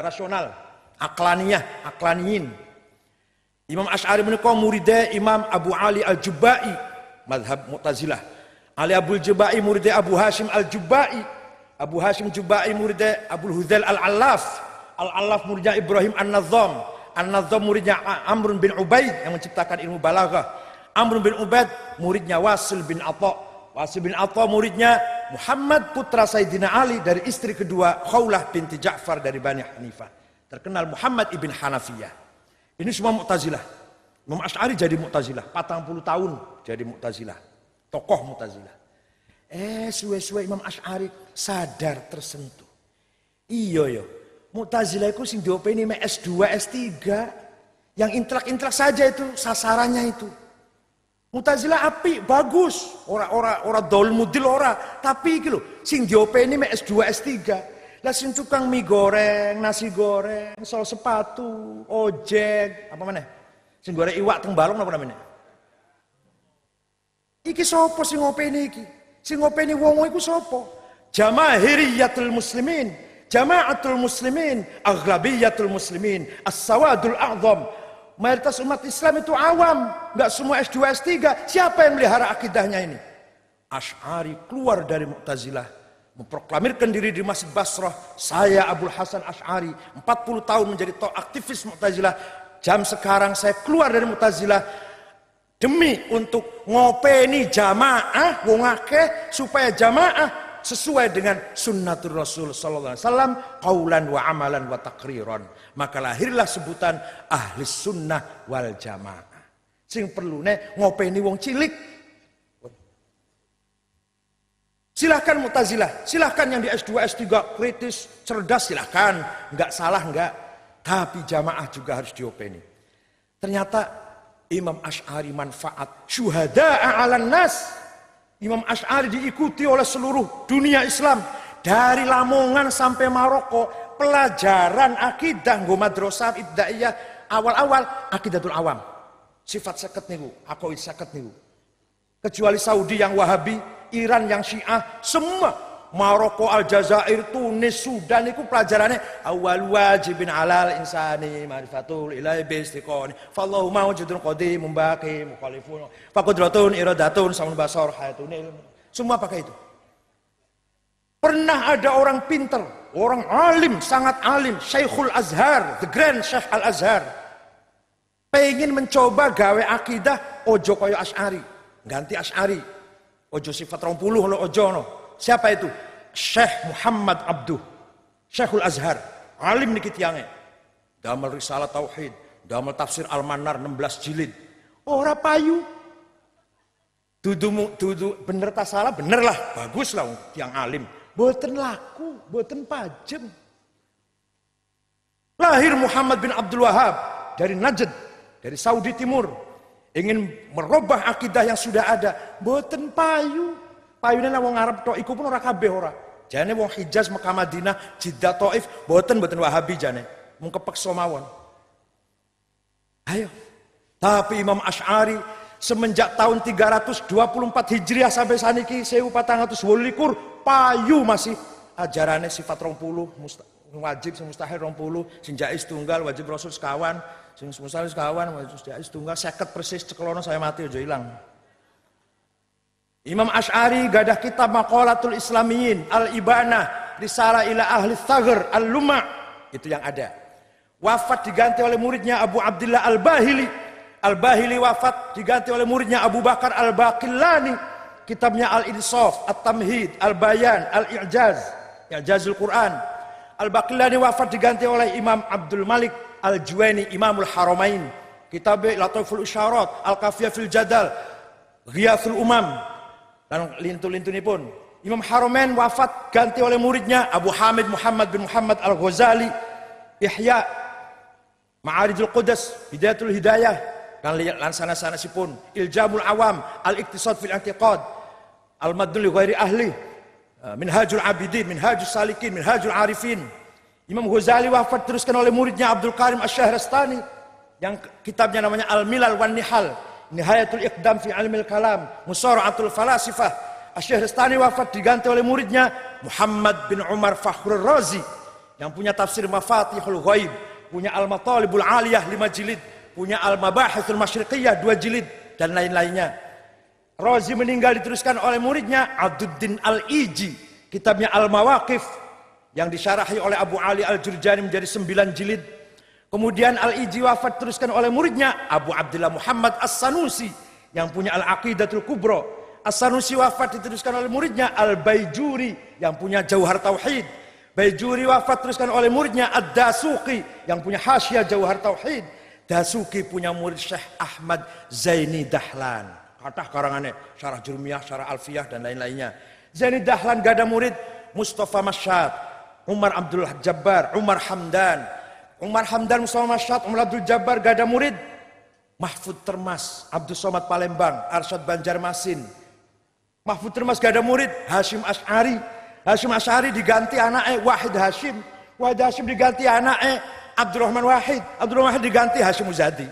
rasional, aklaniyin. Imam Asy'ari menika muridnya Imam Abu Ali Al-Jubba'i, mazhab Mu'tazilah. Ali Abdul Jubba'i muridnya Abu Hashim Al-Jubba'i. Abu Hashim Jubba'i muridnya Abu Huzail Al-Allaf. Al-Allaf muridnya Ibrahim An-Nazzam. An-Nazzam muridnya Amr bin Ubaid yang menciptakan ilmu balaghah. Amr bin Ubaid muridnya Wasil bin Atha. Wasil bin Atha muridnya Muhammad putra Sayyidina Ali dari istri kedua Khawlah binti Ja'far dari Bani Hanifah. Terkenal Muhammad ibn Hanafiyah. Ini semua Mu'tazilah. Imam Asy'ari jadi Mu'tazilah. 40 tahun jadi Mu'tazilah. Tokoh Mu'tazilah. Suwe-suwe Imam Asy'ari sadar tersentuh. Iya. Mu'tazilah itu sing diopeni S2, S3. Yang intelek-intelek saja itu sasarannya itu. Mu'tazilah api, bagus. Ora dol mudil ora. Tapi iki lho, sing diopeni S2, S3. Lah sing tukang mie goreng, nasi goreng, sol sepatu, ojek, apa mana? Sing goreng iwak teng balong apa namanya? Iki sapa sing ngopeni iki? Sing ngopeni wong iku sapa? Jamahiriyatul muslimin, jamaatul muslimin, aghlabiyatul muslimin, as-sawadul a'zam. Mayoritas umat Islam itu awam, nggak semua S2, S3. Siapa yang melihara akidahnya ini? Asy'ari keluar dari Mu'tazilah, memproklamirkan diri di Masjid Basrah. Saya Abdul Hasan Asy'ari, 40 tahun menjadi aktivis Mu'tazilah. Jam sekarang saya keluar dari Mu'tazilah demi untuk ngopeni jamaah, wong akeh supaya jamaah sesuai dengan sunnatur Rasul sallallahu alaihi wasallam, qaulan wa amalan wa taqriran. Maka lahirlah sebutan ahli sunnah wal jamaah. Sing perlune ngopeni wong cilik. Silahkan Mu'tazilah, silahkan yang di S2, S3 kritis, cerdas silahkan, enggak salah enggak. Tapi jamaah juga harus diopeni. Ternyata Imam Asy'ari manfaat syuhada'a 'alan nas. Imam Asy'ari diikuti oleh seluruh dunia Islam. Dari Lamongan sampai Maroko, pelajaran akidah nggo madrasah ibtidaiyah awal-awal akidatul awam. Sifat seket niku, aqaid seket niku. Kecuali Saudi yang Wahabi, Iran yang Syiah, semua Maroko, Aljazair, Tunis, Sudan itu pelajarannya awal wajibin alal insani ma'rifatul ilahi biistiqoni fallahu mawjudun qadim baqi mukhalifun faqudratun iradatun samun basar hayatun ilmu. Semua pakai itu. Pernah ada orang pinter, orang alim, sangat alim, Syekhul Azhar, the grand Syekh Al-Azhar, pengen mencoba gawe akidah ojo koyo Asy'ari, ganti Asy'ari, ojo sifat 20 lo ojo no. Siapa itu? Syekh Muhammad Abduh, Syekhul Azhar, alim niki tiange. Damel Risalah Tauhid, damel tafsir Al-Manar 16 jilid. Ora payu. Dudu bener tak salah, bener lah, bagus lah tiang alim. Boten laku, boten pajem. Lahir Muhammad bin Abdul Wahab dari Najd, dari Saudi Timur, ingin merubah akidah yang sudah ada. Boten payu. Payune wong Arab tok iku pun ora kabeh ora. Jane wong Hijaz, Mekah, Madinah, Jeddah, Taif, boten Wahabi jane. Mung kepeksa mawon. Ayo. Tapi Imam Asy'ari semenjak tahun 324 Hijriah sampai saniki 1428 payu masih ajarannya sifat 20 wajib sing mustahil 20 sing jaiz tunggal wajib rasul sekawan sing mustahil sekawan wajib jaiz tunggal 50 persis ceklono saya mati aja hilang. Imam Asy'ari gadah kitab Maqalatul Islamiyin, Al-Ibanah, Risalah ila Ahli Thaghr, Al-Luma, itu yang ada. Wafat diganti oleh muridnya Abu Abdillah Al-Bahili. Al-Bahili wafat diganti oleh muridnya Abu Bakar Al-Baqillani. Kitabnya Al-Insaf, At-Tamhid, Al-Bayan, Al-I'jaz, I'jazul Quran. Al-Baqillani wafat diganti oleh Imam Abdul Malik Al-Juwaini, Imamul Haramain. Kitabnya Lataiful Isyarat, Al-Kafiyah fil Jadal, Ghiyathul Umam, dan lintu-lintuni pun. Imam Haramain wafat ganti oleh muridnya Abu Hamid Muhammad bin Muhammad Al-Ghazali, Ihya, Ma'arijul Quds, Hidayatul Hidayah, dan lansana-sana sipun Iljamul Awam, Al-Iqtisad fil I'tiqad, Al-Madlul li Ghairi Ahli, Minhajul Abidin, Minhajul Salikin, Minhajul Arifin. Imam Ghazali wafat teruskan oleh muridnya Abdul Karim Asy-Syahrastani yang kitabnya namanya Al-Milal wan Nihal, Nihayatul Iqdam fi Ilmil Kalam, Musara'atul Falasifah. Asy-Syahrastani wafat diganti oleh muridnya Muhammad bin Umar Fakhrur Razi yang punya tafsir Mafatihul Ghaib, punya Al-Matalibul Aliyah 5 jilid, punya Al-Mabahithul Masyriqiyah 2 jilid, dan lain-lainnya. Razi meninggal diteruskan oleh muridnya Abduddin Al-Iji, kitabnya Al-Mawaqif yang disyarahi oleh Abu Ali Al-Jurjani menjadi 9 jilid. Kemudian Al-Iji wafat teruskan oleh muridnya Abu Abdullah Muhammad As-Sanusi yang punya Al-Aqidatul Kubra. As-Sanusi wafat diteruskan oleh muridnya Al-Baijuri yang punya Jauhar Tauhid. Baijuri wafat teruskan oleh muridnya Ad-Dasuqi yang punya Hasyiah Jauhar Tauhid. Dasuqi punya murid Syekh Ahmad Zaini Dahlan. Kathah karangannya Syarah Jurmiyah, Syarah Alfiyah, dan lain-lainnya. Zaini Dahlan gada murid Mustafa Masyad, Umar Abdul Jabbar, Umar Hamdan. Umar Hamdan, Mustafa Masyad, Umar Abdul Jabbar gada murid Mahfud Termas, Abdul Somad Palembang, Arsyad Banjarmasin. Mahfud Termas gada murid Hashim Asy'ari. Hashim Asy'ari diganti anaknya Wahid Hashim. Wahid Hashim diganti anaknya Abdurrahman Wahid. Abdurrahman Wahid diganti Hashim Muzadi.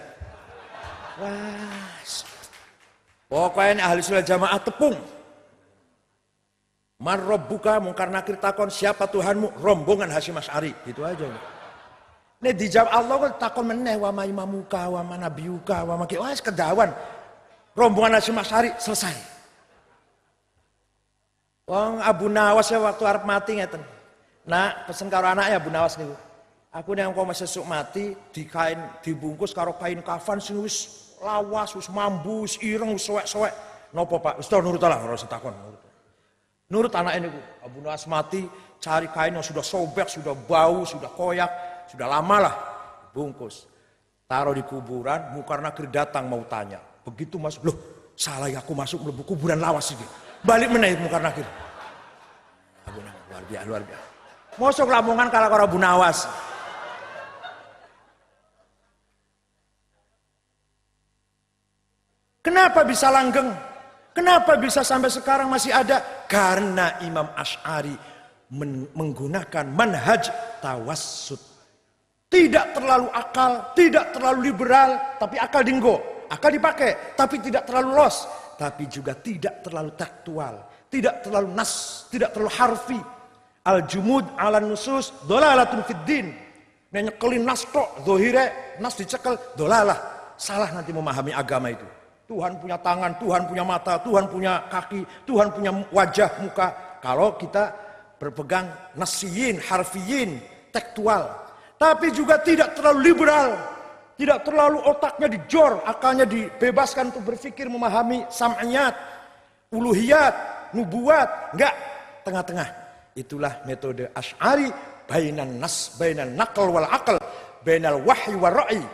Wah, pokoknya ahli sunnah jamaah tepung. Man rabbuka, mungkar nakir takon siapa Tuhanmu, rombongan Hashim Asy'ari, gitu aja. Nek dijawab Allah kok takon meneh wa ma imamuka wa ma nabiyuka wa ma wah kedawan. Rombongan Hashim Asy'ari selesai. Wong Abu Nawas ya waktu arep mati ngeten. Nah, pesen karo anaknya Abu Nawas niku. Aku nek engko sesuk mati dikain dibungkus karo kain kafan sing wis lawas, wis mambu, wis ireng, wis suwek-suwek. Napa Pak? Wis nurut lah ora usah takon. Nurut anaknya niku. Abu Nawas mati cari kain yang sudah sobek, sudah bau, sudah koyak, sudah lama lah bungkus. Taruh di kuburan, Mungkar Nakir datang mau tanya. Begitu masuk, loh salah ya aku masuk mlebu kuburan lawas iki. Balik meneh Mungkar Nakir. Abu Nawas luar biasa. Mosok lamongan kala karo Abu Nawas. Kenapa bisa langgeng? Kenapa bisa sampai sekarang masih ada? Karena Imam Asy'ari menggunakan manhaj tawassut. Tidak terlalu akal, tidak terlalu liberal, tapi akal dinggo. Akal dipakai, tapi tidak terlalu los. Tapi juga tidak terlalu tekstual, tidak terlalu nas, tidak terlalu harfi. Al-jumud ala nusus dolalatun fid din. Nyekelin nas tok, zohire, nas dicekel, dolalah. Salah nanti memahami agama itu. Tuhan punya tangan, Tuhan punya mata, Tuhan punya kaki, Tuhan punya wajah, muka. Kalau kita berpegang nasiyin, harfiyin, tekstual. Tapi juga tidak terlalu liberal, tidak terlalu otaknya dijor, akalnya dibebaskan untuk berpikir memahami sam'iyat, uluhiyat, nubuat, enggak, tengah-tengah. Itulah metode Asy'ari, bainan naql wal aql, bainal wahyi war ra'i,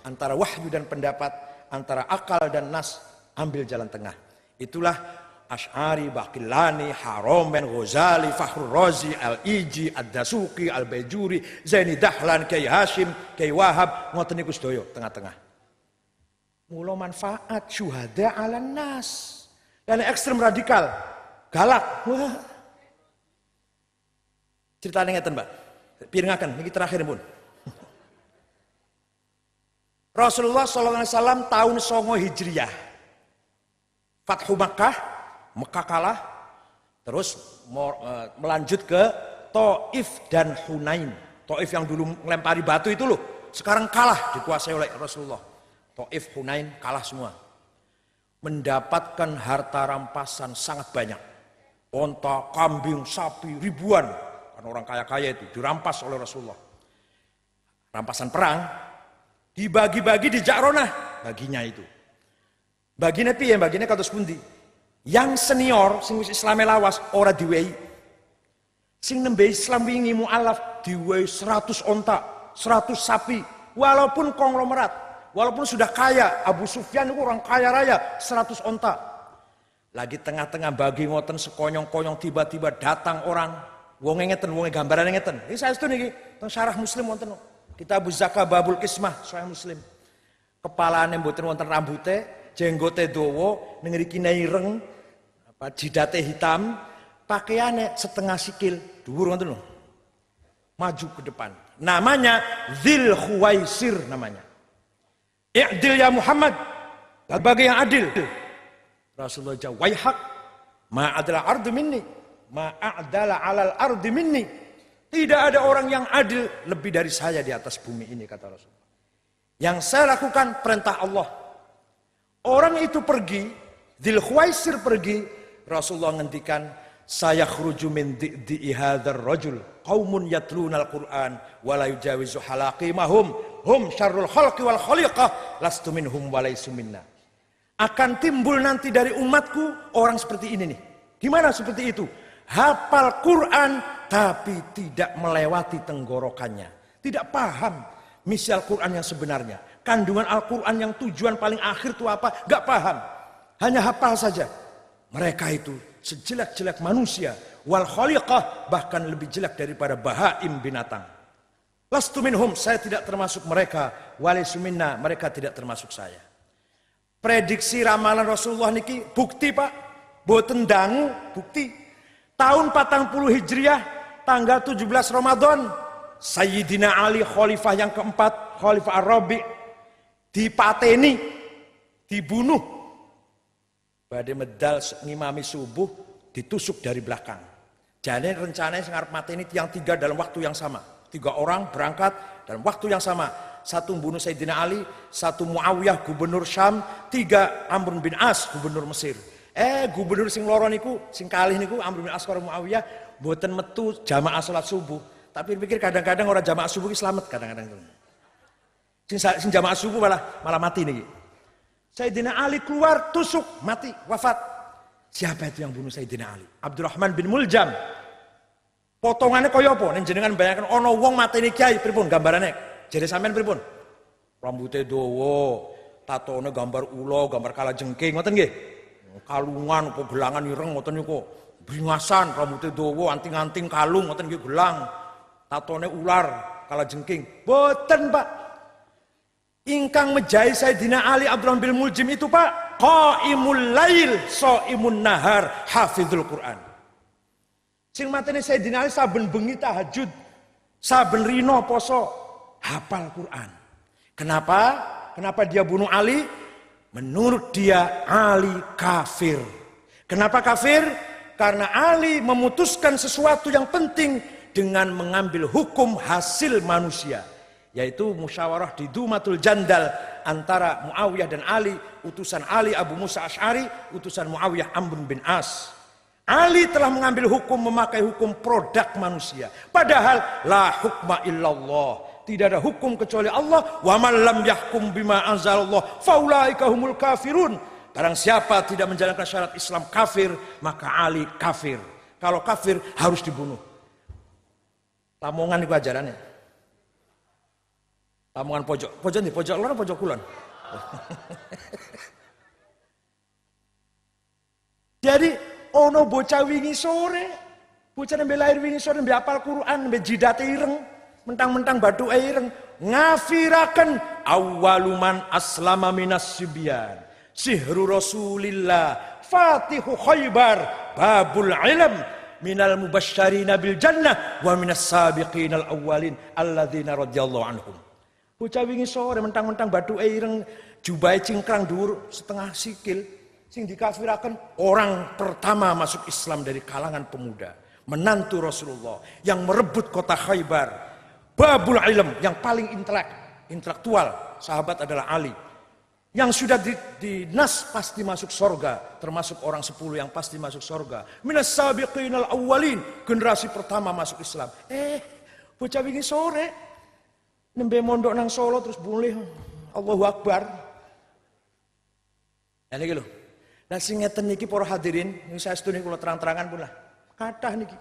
antara wahyu dan pendapat, antara akal dan nas, ambil jalan tengah. Itulah Asy'ari, Baqillani, Haromen, Ghazali, Fakhrur Razi, Al-Iji, Ad-Dasuki, Al-Baijuri, Zaini Dahlan, Kiai Hashim, Kiai Wahab, ngoten niku sedaya tengah-tengah. Mula manfaat syuhada 'alan nas. Dan ekstrem radikal, galak. Wah. Ceritane ngeten, Mbak. Pirengaken niki terakhir pun. Rasulullah sallallahu alaihi wasallam tahun 9 Hijriah. Fathu Makkah, Mekah kalah, terus melanjut ke Taif dan Hunain. Taif yang dulu melempari batu itu loh, sekarang kalah dikuasai oleh Rasulullah. Taif, Hunain kalah semua. Mendapatkan harta rampasan sangat banyak. Onta, kambing, sapi, ribuan. Karena orang kaya-kaya itu dirampas oleh Rasulullah. Rampasan perang dibagi-bagi di Ja'ronah, baginya itu. Baginya piye, baginya kados pundi? Yang senior sing wis Islame lawas ora diwehi. Sing nembe Islam wingi mualaf diwehi 100 onta, 100 sapi, walaupun konglomerat, walaupun sudah kaya. Abu Sufyan itu orang kaya raya, 100 onta. Lagi tengah-tengah bagi ngoten sekonyong-konyong, tiba-tiba datang orang, wonge ngeten, wonge gambaran ngeten. Ini saya itu niki, teng syarah Muslim wonten. Kitab Zakah Babul Qismah, Sahih Muslim. Kepalane mboten wonten rambute, jenggote dawa, ning ngriki ireng, jidate hitam, pakaiannya setengah sikil, dhuwur ngoten lho. Maju ke depan. Namanya Dzil Khuwaisir namanya. I'dil ya Muhammad, bagi yang adil. Rasulullah jawab, "Waihak, ma adala ardu minni, ma a'dala 'alal ardi minni." Tidak ada orang yang adil lebih dari saya di atas bumi ini, kata Rasulullah. Yang saya lakukan perintah Allah. Orang itu pergi, Dzil Khuwaisir pergi, Rasulullah ngendikan, saya khruju min di'i hadzal rajul qaumun yatlunal Qur'an wa la yujawizu halaqimahum hum syarrul khalqi wal khaliqah lastu minhum wa laysu minna. Akan timbul nanti dari umatku orang seperti ini nih. Gimana seperti itu? Hafal Quran tapi tidak melewati tenggorokannya. Tidak paham misi Al-Quran yang sebenarnya. Kandungan Al-Quran yang tujuan paling akhir itu apa? Gak paham. Hanya hafal saja. Mereka itu sejelek-jelek manusia, wal khaliqah, bahkan lebih jelek daripada bahaim binatang. Lastu minhum, saya tidak termasuk mereka, walaysu minna, mereka tidak termasuk saya. Prediksi ramalan Rasulullah niki bukti, Pak. Boten dangu, bukti. Tahun 40 Hijriah, tanggal 17 Ramadan, Sayyidina Ali khalifah yang keempat, Khalifah Ar-Rabi, dipateni, dibunuh. Badhe medal ngimami subuh ditusuk dari belakang. Jadi rencananya sing arep mateni tiyang 3 dalam waktu yang sama. 3 orang berangkat dalam waktu yang sama. 1 bunuh Sayyidina Ali, 1 Muawiyah gubernur Syam, 3 Amr bin As gubernur Mesir. Gubernur sing loro niku, sing kalih niku Amr bin As karo Muawiyah mboten metu jamaah salat subuh. Tapi pikir kadang-kadang orang jamaah subuh ki slamet kadang-kadang. Sing jamaah subuh malah mati niki. Sayyidina Ali keluar, tusuk, mati, wafat. Siapa itu yang bunuh Sayyidina Ali? Abdurrahman bin Muljam. Potongannya kaya apa? Ning jenengan bayangkan ana wong mateni kiai pripun gambarane? Jare sampean pripun? Rambutnya dawa, tatone gambar ula, gambar kalajengking, ngoten nggih. Kalungan apa gelangan ireng ngoten niku. Bringasan, rambutnya dawa, anting-anting kalung ngoten nggih gelang. Tatone ular, kalajengking. Boten, Pak. Ingkang mejahi Sayyidina Ali Abdurrahman bin Muljim itu, Pak, qaimul lail shaimun nahar hafizul Quran. Sing mateni Sayyidina Ali saben bengi tahajud, saben rino poso hafal Quran. Kenapa? Kenapa dia bunuh Ali? Menurut dia Ali kafir. Kenapa kafir? Karena Ali memutuskan sesuatu yang penting dengan mengambil hukum hasil manusia. Yaitu musyawarah di Dumatul Jandal antara Muawiyah dan Ali, utusan Ali Abu Musa Asy'ari, utusan Muawiyah Amr bin As. Ali telah mengambil hukum, memakai hukum produk manusia. Padahal la hukma illallah. Tidak ada hukum kecuali Allah. Wa man lam yahkum bima anzalallah faulaika humul kafirun. Barang siapa tidak menjalankan syarat Islam kafir, maka Ali kafir. Kalau kafir harus dibunuh. Lamongan itu ajarannya. Lamongan pojok. Pojok nih, pojok lor, pojok kulon. Jadi ono bocah wingi sore, bocah nembe lahir wingi sore nembe apal Quran, nembe jidate ireng, mentang-mentang bathuke ireng, ngafiraken awwaluman aslama minas sibyan. Sihru Rasulillah, Fatihu Khaybar, babul ilm minal mubasysyirina bil jannah wa minas sabiqinal awwalin alladzina radhiyallahu anhum. Bocah wingi sore mentang-mentang bathuke ireng, jubahe cingkrang dhuwur setengah sikil. Sing dikafirakan orang pertama masuk Islam dari kalangan pemuda, menantu Rasulullah yang merebut kota Khaybar, babul ilm yang paling intelektual, sahabat adalah Ali, yang sudah di nas pasti masuk surga, termasuk orang 10 yang pasti masuk surga. Minas sabiqinal awwalin, generasi pertama masuk Islam. Bocah wingi sore nembe mondok nang Solo terus boleh Allahu Akbar. Ya niki lho. Lah sing ngeten niki para hadirin, ning saestune kula terang-terangan pun lah. Kathah niki.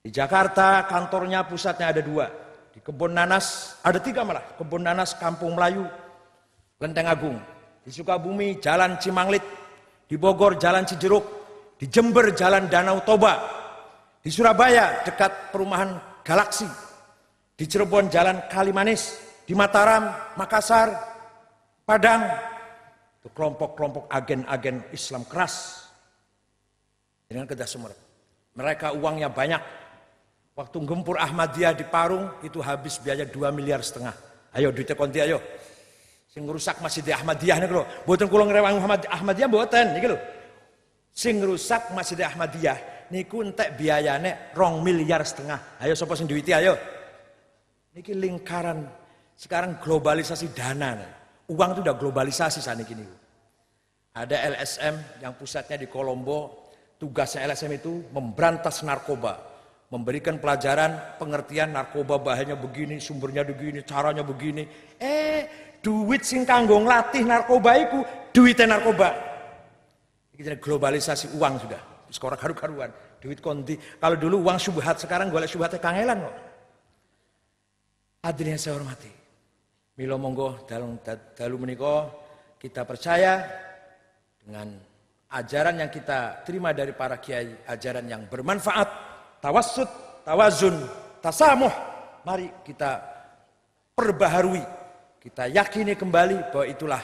Di Jakarta kantornya pusatnya ada 2. Di Kebon Nanas ada 3 malah. Kebon Nanas Kampung Melayu, Lenteng Agung. Di Sukabumi Jalan Cimanglit. Di Bogor Jalan Cijeruk. Di Jember Jalan Danau Toba. Di Surabaya dekat perumahan Galaksi. Di Cirebon Jalan Kalimanis. Di Mataram, Makassar, Padang. Itu kelompok-kelompok agen-agen Islam keras dengan kedah sumer. Mereka uangnya banyak. Waktu gempur Ahmadiyah di Parung itu habis biaya 2,5 miliar. Ayo duitnya konti ayo. Sing rusak Masjid Ahmadiyah niku lho. Mboten kula ngrewang Ahmadiyah mboten niki lho. Sing rusak Masjid Ahmadiyah niku entek biayane 2,5 miliar. Ayo sapa sing duwiti ayo. Niki lingkaran sekarang globalisasi dana. Uang itu udah globalisasi saat ini. Ada LSM yang pusatnya di Kolombo. Tugasnya LSM itu memberantas narkoba. Memberikan pelajaran, pengertian narkoba bahayanya begini, sumbernya begini, caranya begini. Duit sing kanggo nglatih narkoba itu, duitnya narkoba. Ini globalisasi uang sudah. Sekarang karu-karuan. Duit konti. Kalau dulu uang syubhat, sekarang golek syubhatnya kangelan kok. Hadirin yang saya hormati. Mila monggo dalu menika kita percaya dengan ajaran yang kita terima dari para kiai, ajaran yang bermanfaat, tawassut, tawazun, tasamuh. Mari kita perbaharui, kita yakini kembali bahwa itulah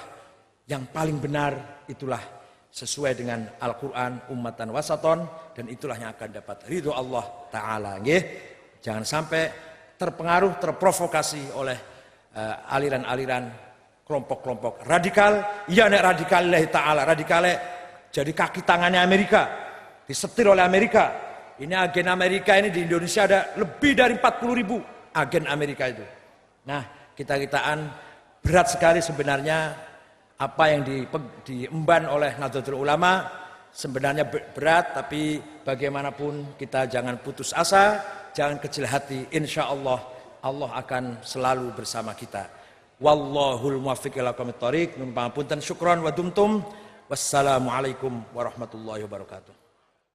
yang paling benar, itulah sesuai dengan Al-Quran, ummatan wasaton, dan itulah yang akan dapat ridho Allah Ta'ala. Jangan sampai terpengaruh, terprovokasi oleh aliran-aliran kelompok-kelompok radikal. Iya nek radikalillahi ta'ala, radikale jadi kaki tangannya Amerika, disetir oleh Amerika. Ini agen Amerika ini di Indonesia ada lebih dari 40.000 agen Amerika itu. Nah, kita-kitaan berat sekali sebenarnya apa yang diemban oleh Nahdlatul Ulama, sebenarnya berat, tapi bagaimanapun kita jangan putus asa, jangan kecil hati. Insya Allah Allah akan selalu bersama kita. Wallahul muwaffiq ila aqwamit thoriq. Nun pangapunten, syukron wa dumtum. Wassalamualaikum warahmatullahi wabarakatuh.